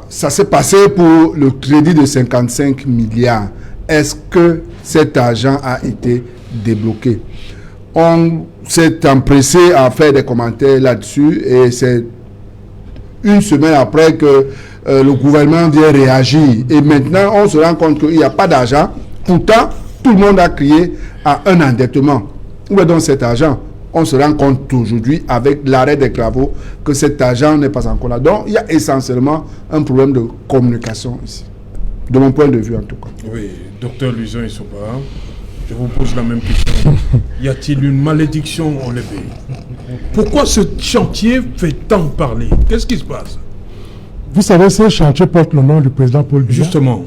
Ça s'est passé pour le crédit de 55 milliards. Est-ce que cet argent a été débloqué? On s'est empressé à faire des commentaires là-dessus et c'est une semaine après que le gouvernement vient réagir. Et maintenant, on se rend compte qu'il n'y a pas d'argent. Pourtant, tout le monde a crié à un endettement. Où est donc cet argent? On se rend compte aujourd'hui, avec l'arrêt des travaux, que cet argent n'est pas encore là. Donc, il y a essentiellement un problème de communication ici. De mon point de vue, en tout cas. Oui, docteur Louison Essomba, je vous pose la même question. Y a-t-il une malédiction en Olembe? Pourquoi ce chantier fait tant parler? Qu'est-ce qui se passe? Vous savez, ce chantier porte le nom du président Paul Biya. Justement.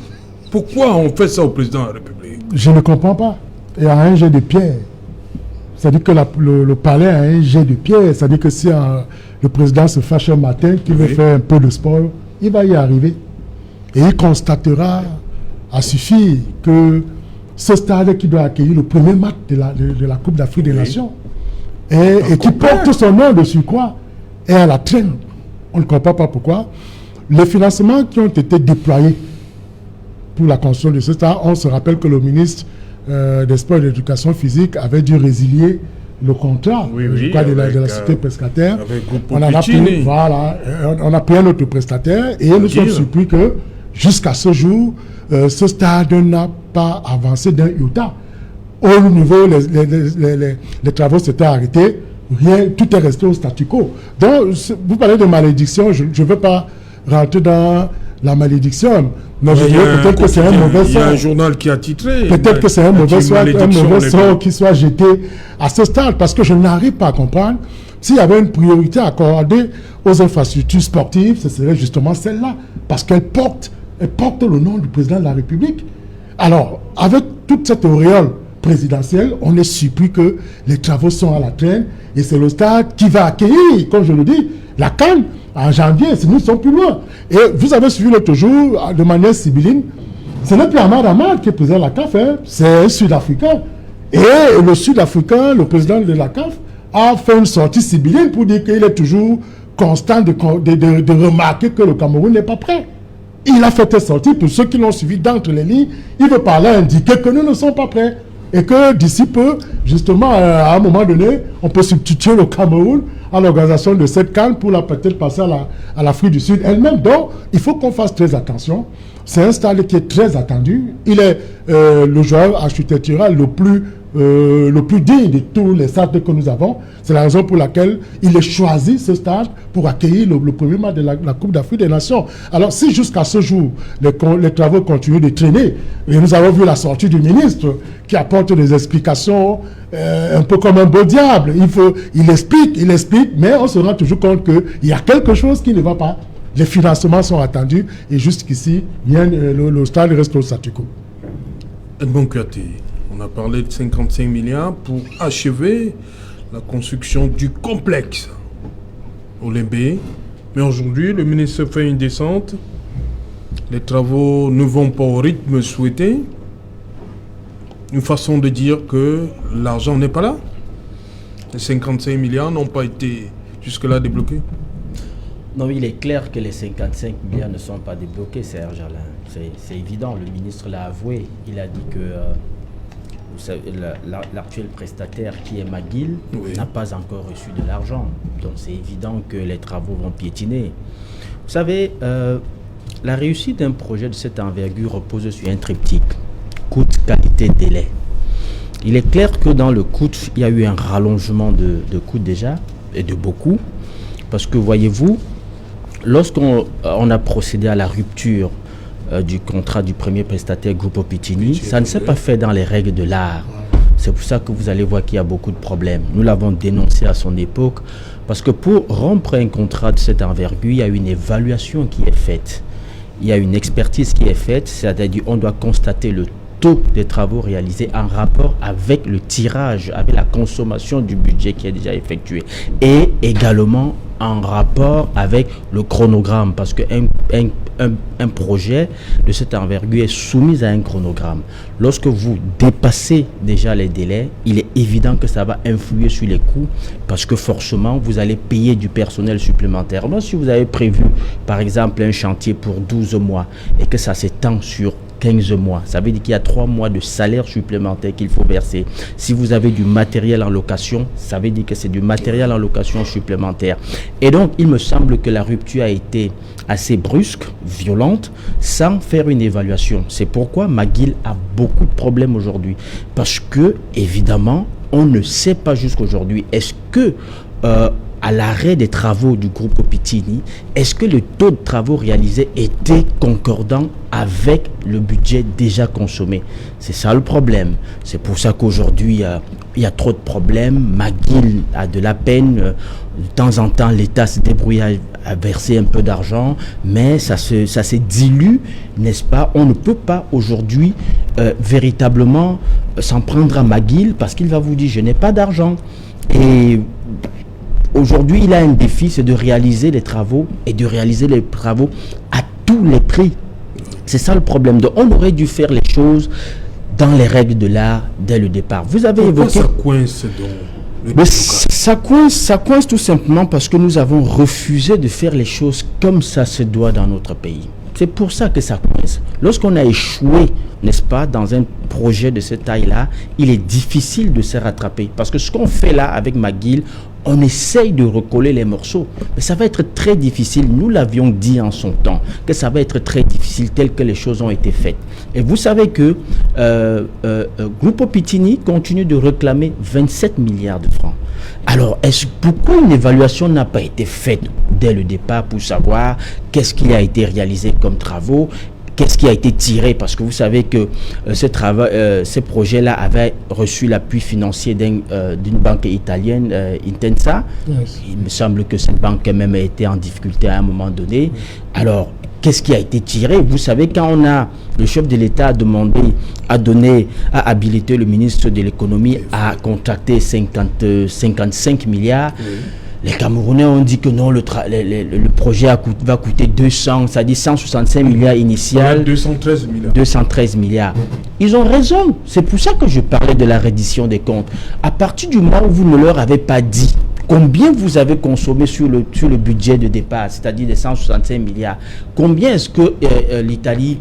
Pourquoi on fait ça au président de la République? Je ne comprends pas. Il y a un jet de pierre. c'est-à-dire que le palais a un jet de pierre, c'est-à-dire que si le président se fâche un matin, qu'il veut faire un peu de sport, il va y arriver. Et il constatera à suffire que ce stade qui doit accueillir le premier match de la Coupe d'Afrique des Nations et qui porte son nom de surcroît est à la traîne. On ne comprend pas pourquoi. Les financements qui ont été déployés pour la construction de ce stade, on se rappelle que le ministre des Sports et de l'Éducation physique avait dû résilier le contrat de la société prestataire. On a pris un autre prestataire et nous sommes surpris que jusqu'à ce jour, ce stade n'a pas avancé d'un iota. Au niveau, les travaux s'étaient arrêtés, rien, tout est resté au statu quo. Donc, vous parlez de malédiction, je ne veux pas rentrer dans la malédiction. Mais je dirais peut-être que c'est un mauvais sort. Il y a un journal qui a titré. Peut-être que c'est un mauvais sort qui soit jeté à ce stade, parce que je n'arrive pas à comprendre. S'il y avait une priorité accordée aux infrastructures sportives, ce serait justement celle-là, parce qu'elle porte le nom du président de la République. Alors, avec toute cette auréole présidentielle, on est surpris que les travaux sont à la traîne, et c'est le stade qui va accueillir, comme je le dis, la CAN en janvier, si nous sommes plus loin. Et vous avez suivi l'autre jour, de manière sibylline, ce n'est plus Ahmad Ahmad qui est président de la CAF, c'est un Sud-Africain. Et le Sud-Africain, le président de la CAF, a fait une sortie sibylline pour dire qu'il est toujours constant de remarquer que le Cameroun n'est pas prêt. Il a fait cette sortie, pour ceux qui l'ont suivi d'entre les lignes, il veut par là indiquer que nous ne sommes pas prêts. Et que d'ici peu, justement, à un moment donné, on peut substituer le Cameroun à l'organisation de cette CAN pour la peut-être passer à l'Afrique du Sud elle-même. Donc, il faut qu'on fasse très attention. C'est un stade qui est très attendu. Il est le joueur architectural le plus digne de tous les stades que nous avons. C'est la raison pour laquelle il est choisi, ce stade, pour accueillir le premier match de la Coupe d'Afrique des Nations. Alors, si jusqu'à ce jour, les travaux continuent de traîner, et nous avons vu la sortie du ministre qui apporte des explications un peu comme un beau diable. Il explique, mais on se rend toujours compte qu'il y a quelque chose qui ne va pas. Les financements sont attendus, et jusqu'ici, le stade reste au statu quo. Edmond Kouyaté, on a parlé de 55 milliards pour achever la construction du complexe Olembe. Mais aujourd'hui, le ministre fait une descente. Les travaux ne vont pas au rythme souhaité. Une façon de dire que l'argent n'est pas là. Les 55 milliards n'ont pas été jusque-là débloqués. Non, il est clair que les 55 milliards ne sont pas débloqués, Serge Alain. C'est évident, le ministre l'a avoué. Il a dit que l'actuel prestataire qui est McGill n'a pas encore reçu de l'argent. Donc c'est évident que les travaux vont piétiner. Vous savez, la réussite d'un projet de cette envergure repose sur un triptyque. Coût, qualité, délai. Il est clair que dans le coût, il y a eu un rallongement de coût déjà, et de beaucoup. Parce que voyez-vous, lorsqu'on a procédé à la rupture du contrat du premier prestataire Grupo Piccini, ça ne s'est pas fait dans les règles de l'art. C'est pour ça que vous allez voir qu'il y a beaucoup de problèmes. Nous l'avons dénoncé à son époque, parce que pour rompre un contrat de cette envergure, il y a une évaluation qui est faite. Il y a une expertise qui est faite, c'est-à-dire on doit constater le taux des travaux réalisés en rapport avec le tirage, avec la consommation du budget qui est déjà effectué, et également en rapport avec le chronogramme, parce qu'un projet de cette envergure est soumis à un chronogramme. Lorsque vous dépassez déjà les délais, il est évident que ça va influer sur les coûts, parce que forcément vous allez payer du personnel supplémentaire. Donc, si vous avez prévu par exemple un chantier pour 12 mois et que ça s'étend sur 15 mois, ça veut dire qu'il y a 3 mois de salaire supplémentaire qu'il faut verser. Si vous avez du matériel en location, ça veut dire que c'est du matériel en location supplémentaire. Et donc, il me semble que la rupture a été assez brusque, violente, sans faire une évaluation. C'est pourquoi McGill a beaucoup de problèmes aujourd'hui. Parce que, évidemment, on ne sait pas jusqu'aujourd'hui, est-ce que à l'arrêt des travaux du groupe Pittini, est-ce que le taux de travaux réalisés était concordant avec le budget déjà consommé? C'est ça le problème. C'est pour ça qu'aujourd'hui, il y a trop de problèmes. McGill a de la peine. De temps en temps, l'État se débrouille à verser un peu d'argent, mais ça se dilue, n'est-ce pas? On ne peut pas aujourd'hui véritablement s'en prendre à McGill parce qu'il va vous dire « je n'ai pas d'argent ». Et aujourd'hui, il a un défi, c'est de réaliser les travaux et de réaliser les travaux à tous les prix. C'est ça le problème. Donc, on aurait dû faire les choses dans les règles de l'art dès le départ. Vous avez évoqué... ça coince donc? Mais ça coince tout simplement parce que nous avons refusé de faire les choses comme ça se doit dans notre pays. C'est pour ça que ça coince. Lorsqu'on a échoué, n'est-ce pas, dans un projet de cette taille-là, il est difficile de se rattraper. Parce que ce qu'on fait là avec McGill, on essaye de recoller les morceaux. Mais ça va être très difficile. Nous l'avions dit en son temps, que ça va être très difficile tel que les choses ont été faites. Et vous savez que Gruppo Pittini continue de réclamer 27 milliards de francs. Alors, pourquoi une évaluation n'a pas été faite dès le départ pour savoir qu'est-ce qui a été réalisé comme travaux, qu'est-ce qui a été tiré? Parce que vous savez que ce projet-là avait reçu l'appui financier d'une banque italienne, Intensa. Yes. Il me semble que cette banque même a été en difficulté à un moment donné. Alors, qu'est-ce qui a été tiré? Vous savez, quand le chef de l'État a habilité le ministre de l'économie à contracter 55 milliards, les Camerounais ont dit que non, le projet va coûter 200, c'est-à-dire 165 milliards initial. 213 milliards. 213 milliards. Ils ont raison. C'est pour ça que je parlais de la reddition des comptes. À partir du moment où vous ne leur avez pas dit combien vous avez consommé sur le budget de départ, c'est-à-dire les 165 milliards, combien est-ce que l'Italie,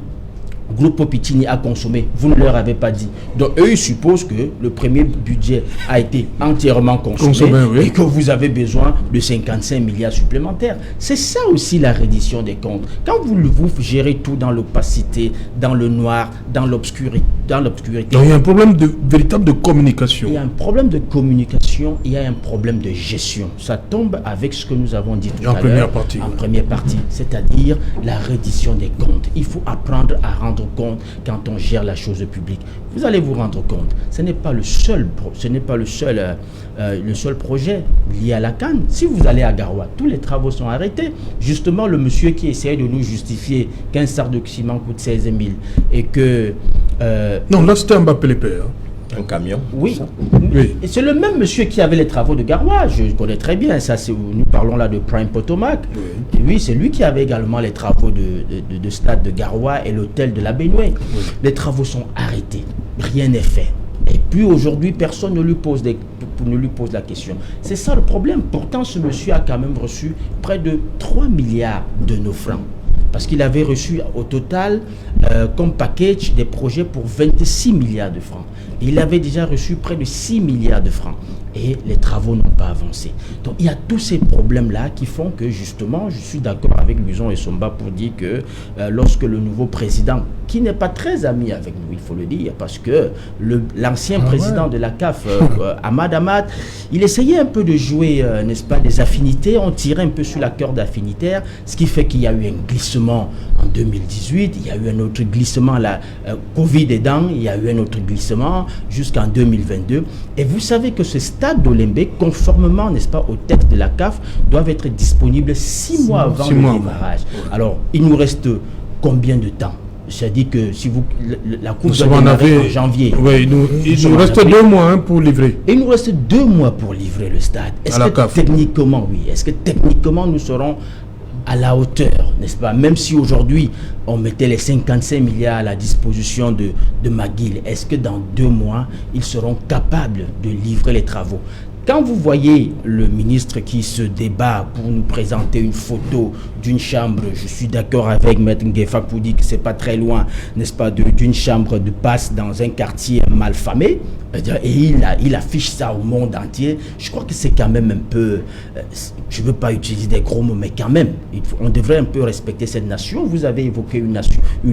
Gruppo Pittini a consommé, vous ne leur avez pas dit. Donc eux, ils supposent que le premier budget a été entièrement consommé et que vous avez besoin de 55 milliards supplémentaires. C'est ça aussi la reddition des comptes. Quand vous gérez tout dans l'opacité, dans le noir, dans l'obscurité. Donc il y a un problème véritable de communication. Il y a un problème de communication, il y a un problème de gestion. Ça tombe avec ce que nous avons dit tout à l'heure. En première partie. C'est-à-dire la reddition des comptes. Il faut apprendre à rendre compte quand on gère la chose publique. Vous allez vous rendre compte, ce n'est pas le seul projet lié à la Cannes. Si vous allez à Garoua, tous les travaux sont arrêtés. Justement, le monsieur qui essayait de nous justifier qu'un sac de ciment coûte 16 000 et que... non, là c'était un Mbappé-Lépé. Un camion. Oui. Et c'est le même monsieur qui avait les travaux de Garoua. Je connais très bien ça. Nous parlons là de Prime Potomac. Oui, c'est lui qui avait également les travaux de stade de Garoua et l'hôtel de la Bénoué. Les travaux sont arrêtés. Rien n'est fait. Et puis aujourd'hui, personne ne lui pose la question. C'est ça le problème. Pourtant, ce monsieur a quand même reçu près de 3 milliards de nos francs. Parce qu'il avait reçu au total comme package des projets pour 26 milliards de francs. Et il avait déjà reçu près de 6 milliards de francs. Et les travaux n'ont pas avancé. Donc il y a tous ces problèmes-là qui font que justement, je suis d'accord avec Luison et Somba pour dire que lorsque le nouveau président, qui n'est pas très ami avec nous, il faut le dire, parce que l'ancien président de la CAF, Ahmad, il essayait un peu de jouer, n'est-ce pas, des affinités, on tirait un peu sur la corde affinitaire, ce qui fait qu'il y a eu un glissement en 2018, il y a eu un autre glissement, la Covid aidant, il y a eu un autre glissement jusqu'en 2022. Et vous savez que ce stade d'Olembe, conformément, n'est-ce pas, au texte de la CAF, doivent être disponibles 6 mois avant le démarrage. Alors, il nous reste combien de temps? C'est-à-dire que si la Coupe doit démarrer en janvier. Oui, il nous reste 2 mois pour livrer. Et il nous reste 2 mois pour livrer le stade. Est-ce que techniquement, nous serons à la hauteur, n'est-ce pas? Même si aujourd'hui, on mettait les 55 milliards à la disposition de McGill, est-ce que dans 2 mois, ils seront capables de livrer les travaux? Quand vous voyez le ministre qui se débat pour nous présenter une photo d'une chambre, je suis d'accord avec Maître Ngefa pour dire que c'est pas très loin, n'est-ce pas, d'une chambre de passe dans un quartier malfamé, et il affiche ça au monde entier. Je crois que c'est quand même un peu, je veux pas utiliser des gros mots, mais quand même, on devrait un peu respecter cette nation. Vous avez évoqué une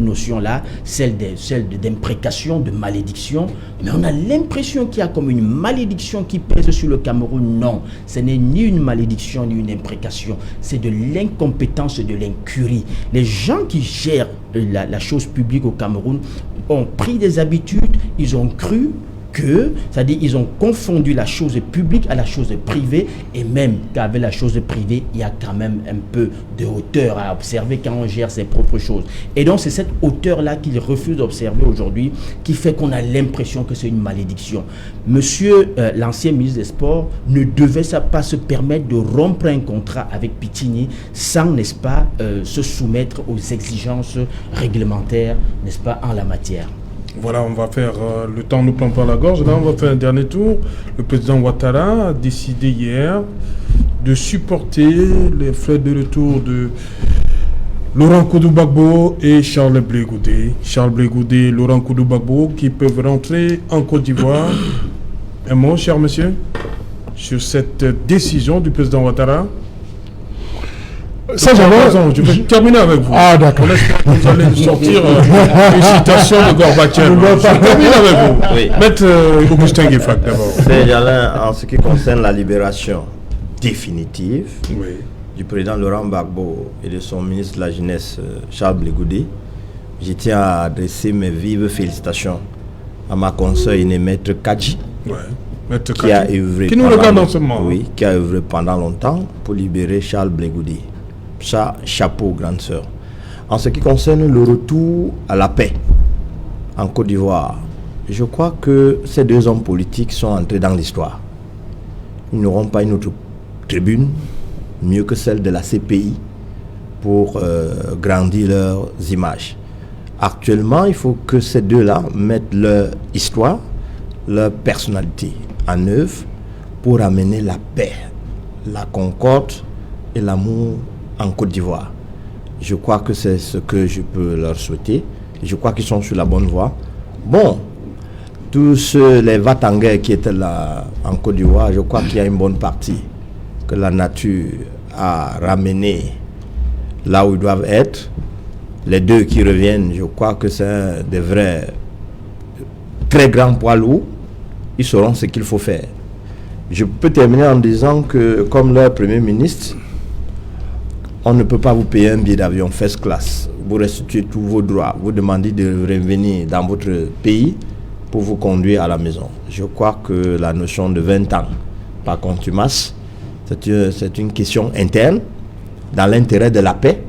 notion là, celle d'imprécation, de malédiction, mais on a l'impression qu'il y a comme une malédiction qui pèse sur le Cameroun, non. Ce n'est ni une malédiction ni une imprécation. C'est de l'incompétence et de l'incurie. Les gens qui gèrent la chose publique au Cameroun ont pris des habitudes, ils ont cru que, c'est-à-dire ils ont confondu la chose publique à la chose privée, et même qu'avec la chose privée, il y a quand même un peu de hauteur à observer quand on gère ses propres choses. Et donc c'est cette hauteur-là qu'ils refusent d'observer aujourd'hui qui fait qu'on a l'impression que c'est une malédiction. Monsieur l'ancien ministre des Sports ne devait pas se permettre de rompre un contrat avec Pitini sans, n'est-ce pas, se soumettre aux exigences réglementaires, n'est-ce pas, en la matière. Voilà, on va faire, le temps nous prend par la gorge, là on va faire un dernier tour. Le président Ouattara a décidé hier de supporter les frais de retour de Laurent Koudou-Gbagbo et Charles Blé Goudé. Charles Blé Goudé et Laurent Koudou-Gbagbo qui peuvent rentrer en Côte d'Ivoire. Un mot, cher monsieur, sur cette décision du président Ouattara? Ça, je vais terminer avec vous. Ah, d'accord. Vous allez sortir une citation de Gorbatchev. Je termine avec vous. Oui. Maître Augustin Gueffak d'abord. C'est Alain, en ce qui concerne la libération définitive du président Laurent Gbagbo et de son ministre de la Jeunesse, Charles Blé Goudé, je tiens à adresser mes vives félicitations à ma consoeur aînée, Maître Kadji. Qui a œuvré qui nous regarde en ce moment. Oui, qui a œuvré pendant longtemps pour libérer Charles Blé Goudé. Ça, chapeau, grande sœur. En ce qui concerne le retour à la paix en Côte d'Ivoire, je crois que ces deux hommes politiques sont entrés dans l'histoire. Ils n'auront pas une autre tribune mieux que celle de la CPI pour grandir leurs images. Actuellement, il faut que ces deux-là mettent leur histoire, leur personnalité en œuvre pour amener la paix, la concorde et l'amour en Côte d'Ivoire. Je crois que c'est ce que je peux leur souhaiter. Je crois qu'ils sont sur la bonne voie. Bon, tous les va-t-en-guerre qui étaient là en Côte d'Ivoire, je crois qu'il y a une bonne partie que la nature a ramené là où ils doivent être. Les deux qui reviennent, je crois que c'est des vrais très grands poids lourds. Ils sauront ce qu'il faut faire. Je peux terminer en disant que, comme leur Premier ministre, on ne peut pas vous payer un billet d'avion first class, vous restituez tous vos droits, vous demandez de revenir dans votre pays pour vous conduire à la maison. Je crois que la notion de 20 ans par contumace, c'est une question interne, dans l'intérêt de la paix.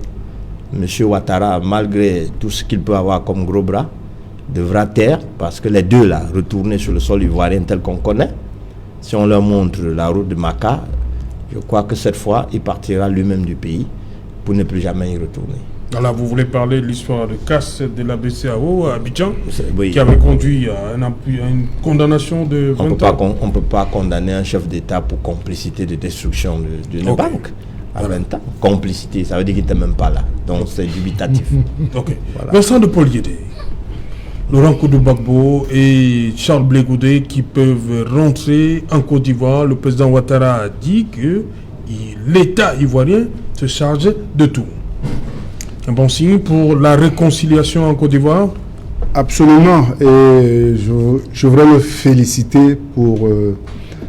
M. Ouattara, malgré tout ce qu'il peut avoir comme gros bras, devra taire, parce que les deux là, retourner sur le sol ivoirien tel qu'on connaît, si on leur montre la route de Maca, je crois que cette fois, il partira lui-même du pays pour ne plus jamais y retourner. Alors, vous voulez parler de l'histoire de casse de la BCAO à Abidjan, qui avait conduit à une condamnation de 20 ans. On ne peut pas condamner un chef d'État pour complicité de destruction d'une banque à 20 ans. Complicité, ça veut dire qu'il n'était même pas là. Donc, c'est dubitatif. Voilà. Vincent de Paul Yédé, Laurent Koudou-Gbagbo et Charles Blé Goudé qui peuvent rentrer en Côte d'Ivoire. Le président Ouattara a dit que l'État ivoirien se chargeait de tout. Un bon signe pour la réconciliation en Côte d'Ivoire? Absolument. Et je voudrais le féliciter pour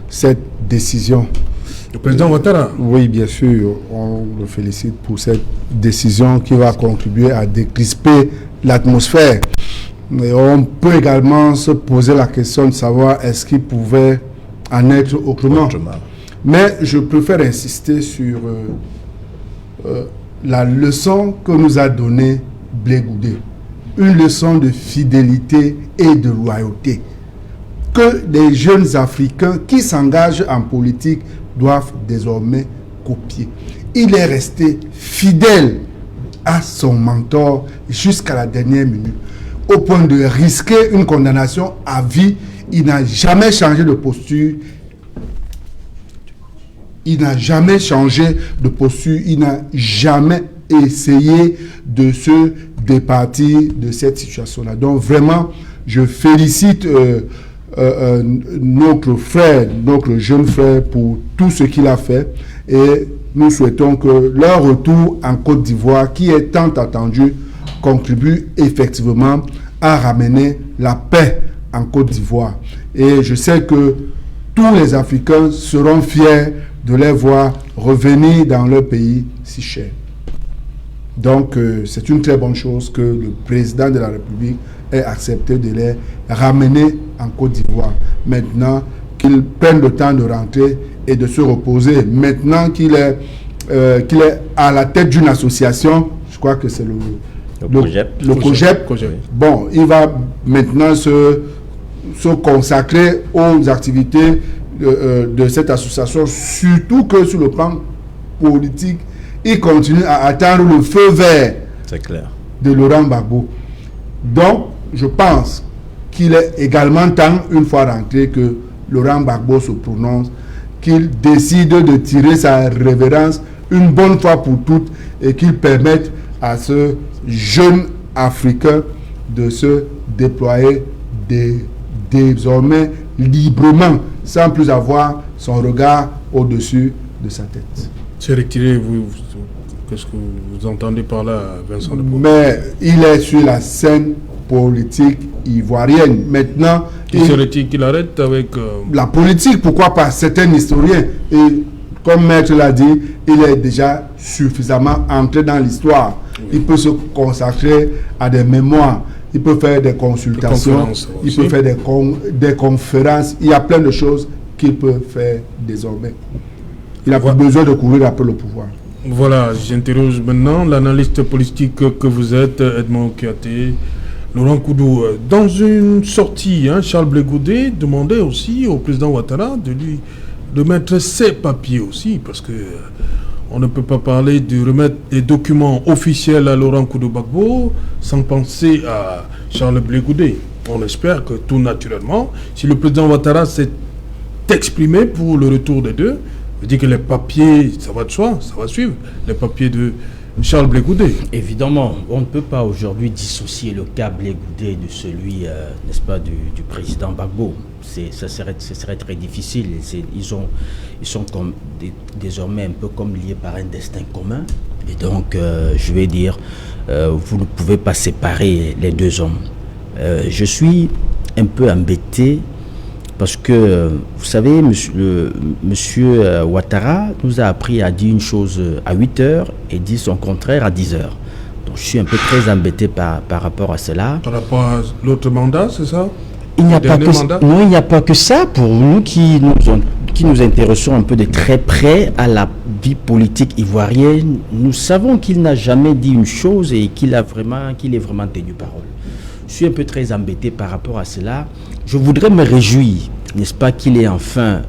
cette décision. Le président Ouattara? Oui, bien sûr. On le félicite pour cette décision qui va contribuer à décrisper l'atmosphère. Mais on peut également se poser la question de savoir est-ce qu'il pouvait en être autrement. Mais je préfère insister sur la leçon que nous a donnée Blé Goudé. Une leçon de fidélité et de loyauté que les jeunes Africains qui s'engagent en politique doivent désormais copier. Il est resté fidèle à son mentor jusqu'à la dernière minute, au point de risquer une condamnation à vie. Il n'a jamais changé de posture. Il n'a jamais changé de posture. Il n'a jamais essayé de se départir de cette situation-là. Donc vraiment, je félicite notre frère, notre jeune frère pour tout ce qu'il a fait. Et nous souhaitons que leur retour en Côte d'Ivoire, qui est tant attendu, contribue effectivement à ramener la paix en Côte d'Ivoire. Et je sais que tous les Africains seront fiers de les voir revenir dans leur pays si cher. Donc, c'est une très bonne chose que le président de la République ait accepté de les ramener en Côte d'Ivoire. Maintenant qu'ils prennent le temps de rentrer et de se reposer. Maintenant qu'il est à la tête d'une association, je crois que c'est le COGEP. Bon, il va maintenant se consacrer aux activités de cette association, surtout que sur le plan politique, il continue à attendre le feu vert de Laurent Gbagbo. Donc, je pense qu'il est également temps, une fois rentré, que Laurent Gbagbo se prononce, qu'il décide de tirer sa révérence une bonne fois pour toutes et qu'il permette à ce jeune Africain de se déployer désormais librement, sans plus avoir son regard au-dessus de sa tête. C'est retiré, qu'est-ce que vous entendez par là, Vincent Depaul? Mais il est sur la scène politique ivoirienne. Maintenant, serait-il qu'il arrête avec... La politique, pourquoi pas? C'est un historien. Et comme Maître l'a dit, il est déjà suffisamment entré dans l'histoire. Oui. Il peut se consacrer à des mémoires. Il peut faire des consultations. Il peut faire des conférences. Il y a plein de choses qu'il peut faire désormais. Il n'a pas besoin de courir après le pouvoir. Voilà, j'interroge maintenant l'analyste politique que vous êtes, Edmond Kouyaté. Laurent Koudou, dans une sortie, Charles Blé Goudé demandait aussi au président Ouattara de mettre ses papiers aussi, parce que on ne peut pas parler de remettre des documents officiels à Laurent Koudou Gbagbo sans penser à Charles Blé Goudé. On espère que tout naturellement, si le président Ouattara s'est exprimé pour le retour des deux, je dis que les papiers, ça va de soi, ça va suivre, les papiers de Charles Blé Goudé. Évidemment, on ne peut pas aujourd'hui dissocier le cas Blé Goudé de celui, n'est-ce pas, du président Gbagbo. Ce serait très difficile. Ils sont comme désormais un peu comme liés par un destin commun. Et donc, je vais dire, vous ne pouvez pas séparer les deux hommes. Je suis un peu embêté parce que, vous savez, monsieur Ouattara nous a appris à dire une chose à 8 heures et dit son contraire à 10 heures. Donc, je suis un peu très embêté par rapport à cela. Par rapport à l'autre mandat, c'est ça? Il n'y a pas que ça. Pour nous qui nous intéressons un peu de très près à la vie politique ivoirienne, nous savons qu'il n'a jamais dit une chose et qu'il est vraiment tenu parole. Je suis un peu très embêté par rapport à cela. Je voudrais me réjouir, n'est-ce pas, qu'il ait enfin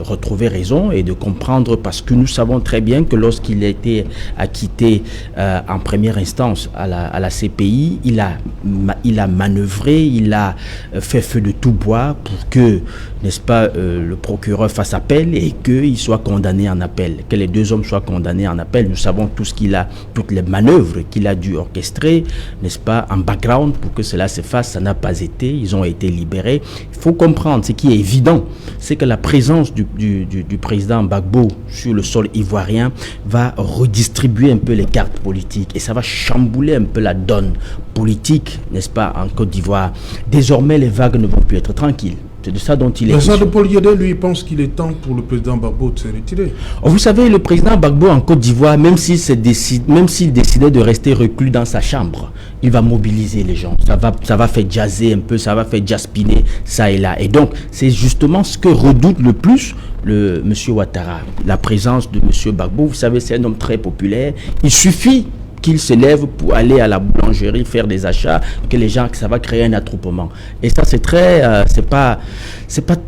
retrouvé raison et de comprendre, parce que nous savons très bien que lorsqu'il a été acquitté en première instance à la CPI, il a manœuvré, il a fait feu de tout bois pour que, n'est-ce pas, le procureur fasse appel et qu'il soit condamné en appel, que les deux hommes soient condamnés en appel. Nous savons toutes les manœuvres qu'il a dû orchestrer, n'est-ce pas, en background pour que cela se fasse. Ça n'a pas été, ils ont été libérés. Il faut comprendre, ce qui est évident, c'est que la présence du président Gbagbo sur le sol ivoirien va redistribuer un peu les cartes politiques et ça va chambouler un peu la donne politique, n'est-ce pas, en Côte d'Ivoire. Désormais, les vagues ne vont plus être tranquilles. C'est de ça dont il est question. Vincent Depaul, lui, pense qu'il est temps pour le président Gbagbo de se retirer. Vous savez, le président Gbagbo en Côte d'Ivoire, même s'il décidait de rester reclus dans sa chambre, il va mobiliser les gens. Ça va faire jazzer un peu, ça va faire jaspiner ça et là. Et donc, c'est justement ce que redoute le plus M. Ouattara. La présence de M. Gbagbo, vous savez, c'est un homme très populaire. Il suffit qu'il se lève pour aller à la boulangerie faire des achats, que ça va créer un attroupement. Et ça, c'est pas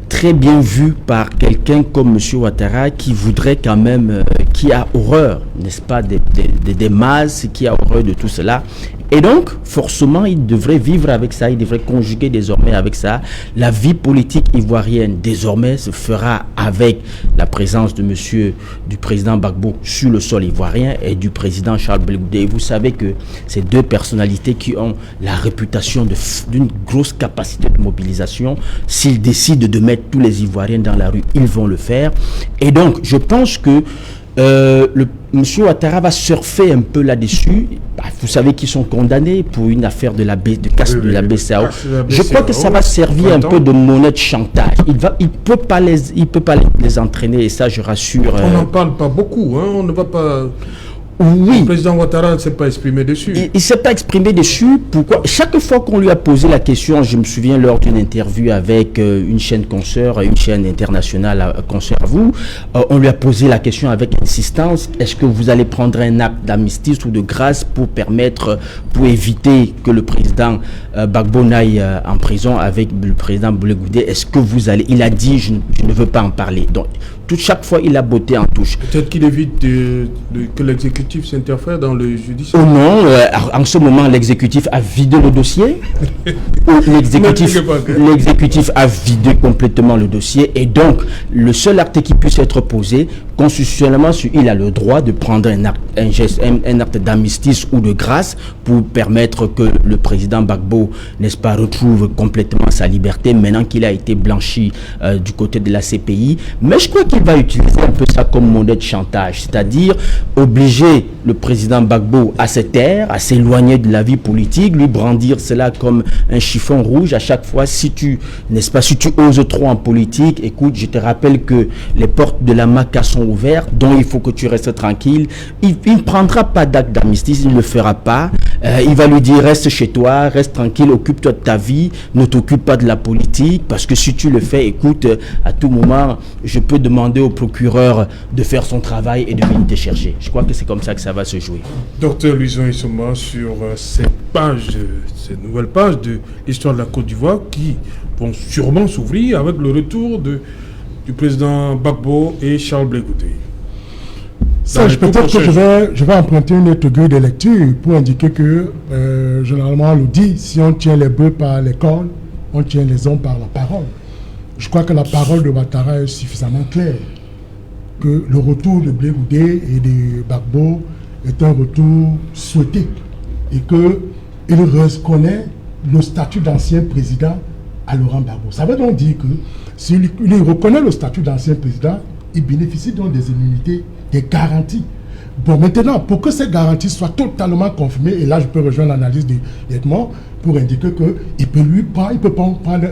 très bien vu par quelqu'un comme M. Ouattara qui voudrait quand même, qui a horreur, n'est-ce pas, des masses, qui a horreur de tout cela. Et donc, forcément, il devrait vivre avec ça, il devrait conjuguer désormais avec ça. La vie politique ivoirienne, désormais, se fera avec la présence du président Gbagbo sur le sol ivoirien et du président Charles Blé Goudé. Et vous savez que ces deux personnalités qui ont la réputation d'une grosse capacité de mobilisation, s'ils décident de mettre tous les Ivoiriens dans la rue, ils vont le faire. Et donc, je pense que Monsieur Ouattara va surfer un peu là-dessus. Vous savez qu'ils sont condamnés pour une affaire de casse de la BCEAO. Je crois que ça va servir un peu de monnaie de chantage. Il peut pas les entraîner, et ça, je rassure. On n'en parle pas beaucoup, hein. On ne va pas... Oui. Le président Ouattara ne s'est pas exprimé dessus. Il ne s'est pas exprimé dessus. Pourquoi? Chaque fois qu'on lui a posé la question, je me souviens lors d'une interview avec une chaîne consoeur, une chaîne internationale consoeur à vous, on lui a posé la question avec insistance, est-ce que vous allez prendre un acte d'amnistie ou de grâce pour éviter que le président Gbagbo n'aille en prison avec le président Blé Goudé? Est-ce que vous allez... Il a dit, je ne veux pas en parler. Donc, chaque fois, il a botté en touche. Peut-être qu'il évite que l'exécutif s'interfère dans le judiciaire. Oh non, en ce moment, l'exécutif a vidé le dossier. L'exécutif a vidé complètement le dossier. Et donc, le seul acte qui puisse être posé, constitutionnellement, il a le droit de prendre un acte d'amnistie ou de grâce pour permettre que le président Gbagbo, n'est-ce pas, retrouve complètement sa liberté maintenant qu'il a été blanchi du côté de la CPI. Mais je crois qu'il va utiliser un peu ça comme monnaie de chantage, c'est-à-dire obliger le président Gbagbo à se taire, à s'éloigner de la vie politique, lui brandir cela comme un chiffon rouge à chaque fois. Si tu oses trop en politique, écoute, je te rappelle que les portes de la MACA sont ouvertes, donc il faut que tu restes tranquille. Il ne prendra pas d'acte d'amnistie, il ne le fera pas. Il va lui dire, reste chez toi, reste tranquille, occupe-toi de ta vie, ne t'occupe pas de la politique, parce que si tu le fais, écoute, à tout moment, je peux demander au procureur de faire son travail et de venir te chercher. Je crois que c'est comme ça que ça va se jouer. Docteur Louison Issoma, sur ces nouvelles pages de l'histoire de la Côte d'Ivoire qui vont sûrement s'ouvrir avec le retour du président Gbagbo et Charles Blé Goudé. Peut-être que je vais emprunter une autre grille de lecture pour indiquer que, généralement, on le dit, si on tient les bœufs par les cornes, on tient les hommes par la parole. Je crois que la parole de Ouattara est suffisamment claire, que le retour de Blé Goudé et de Gbagbo est un retour souhaité et qu'il reconnaît le statut d'ancien président à Laurent Gbagbo. Ça veut donc dire que s'il reconnaît le statut d'ancien président, il bénéficie donc des immunités, des garanties. Bon, maintenant, pour que ces garanties soient totalement confirmées, et là je peux rejoindre l'analyse d'Edmond pour indiquer qu'il peut prendre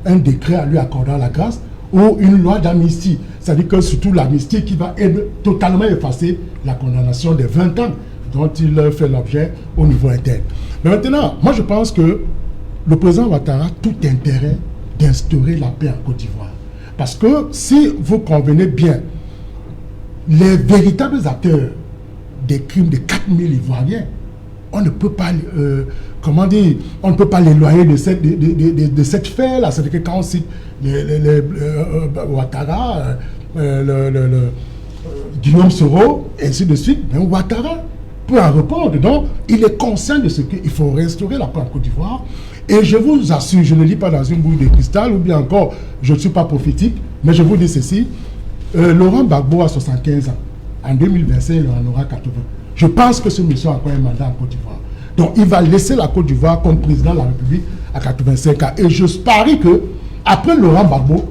un décret à lui accordant la grâce ou une loi d'amnistie. C'est-à-dire que surtout l'amnistie qui va totalement effacer la condamnation des 20 ans dont il fait l'objet au niveau interne. Mais maintenant, moi je pense que le président Ouattara a tout intérêt d'instaurer la paix en Côte d'Ivoire. Parce que si vous convenez bien, les véritables acteurs des crimes de 4000 Ivoiriens, on ne peut pas, on ne peut pas l'éloigner de cette affaire-là. C'est-à-dire que quand on cite Ouattara, Guillaume Soro, et ainsi de suite, mais Ouattara peut en répondre. Donc, il est conscient de ce qu'il faut restaurer la paix en Côte d'Ivoire. Et je vous assure, je ne lis pas dans une boule de cristal, ou bien encore, je ne suis pas prophétique, mais je vous dis ceci, Laurent Gbagbo a 75 ans. En 2025, il en aura 80. Je pense que ce monsieur a encore un mandat en Côte d'Ivoire. Donc, il va laisser la Côte d'Ivoire comme président de la République à 85 ans. Et je parie que, après Laurent Gbagbo,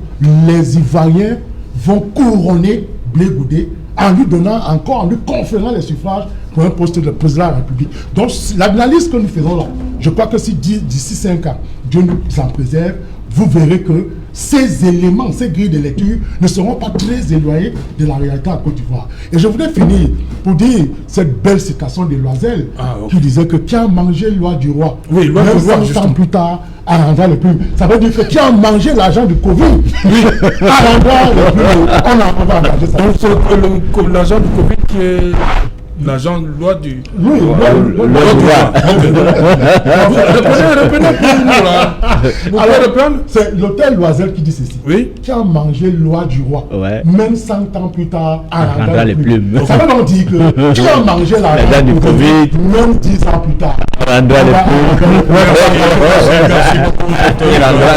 les Ivoiriens vont couronner Blé Goudé en lui donnant encore, en lui conférant les suffrages pour un poste de président de la République. Donc, l'analyse que nous faisons là, je crois que si d'ici 5 ans, Dieu nous en préserve, vous verrez que ces éléments, ces grilles de lecture ne seront pas très éloignés de la réalité en Côte d'Ivoire. Et je voudrais finir pour dire cette belle citation de Loisel qui disait que qui a mangé loi du roi, oui, loi même du roi, 100 ans plus tard, arrangera le plus. Ça veut dire que qui a mangé l'argent du Covid, arrangera le plus. On va engager ça. Donc l'argent du Covid qui est l'agent loi du... Oui, loi du roi. Reprenez pour nous là. Alors, c'est l'hôtel Loisel qui dit ceci. Oui. Qui a mangé loi du roi, même 100 ans plus tard, arrangera les plumes. Ça veut donc dire que qui a mangé l'argent du Covid, même 10 ans plus tard, arrangera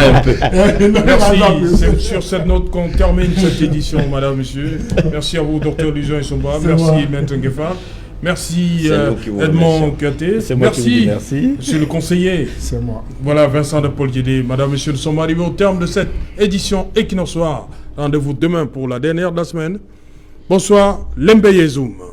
les plumes. Merci. C'est sur cette note qu'on termine cette édition, madame, monsieur. Merci à vous, docteur Louison Issoma. Merci, Maître Nguefa. Merci Edmond Kouyaté. Merci, monsieur le conseiller. C'est moi. Voilà, Vincent de Paul Guédé. Madame, monsieur, nous sommes arrivés au terme de cette édition Equinox Soir. Rendez-vous demain pour la dernière de la semaine. Bonsoir, Lembe Yezoum.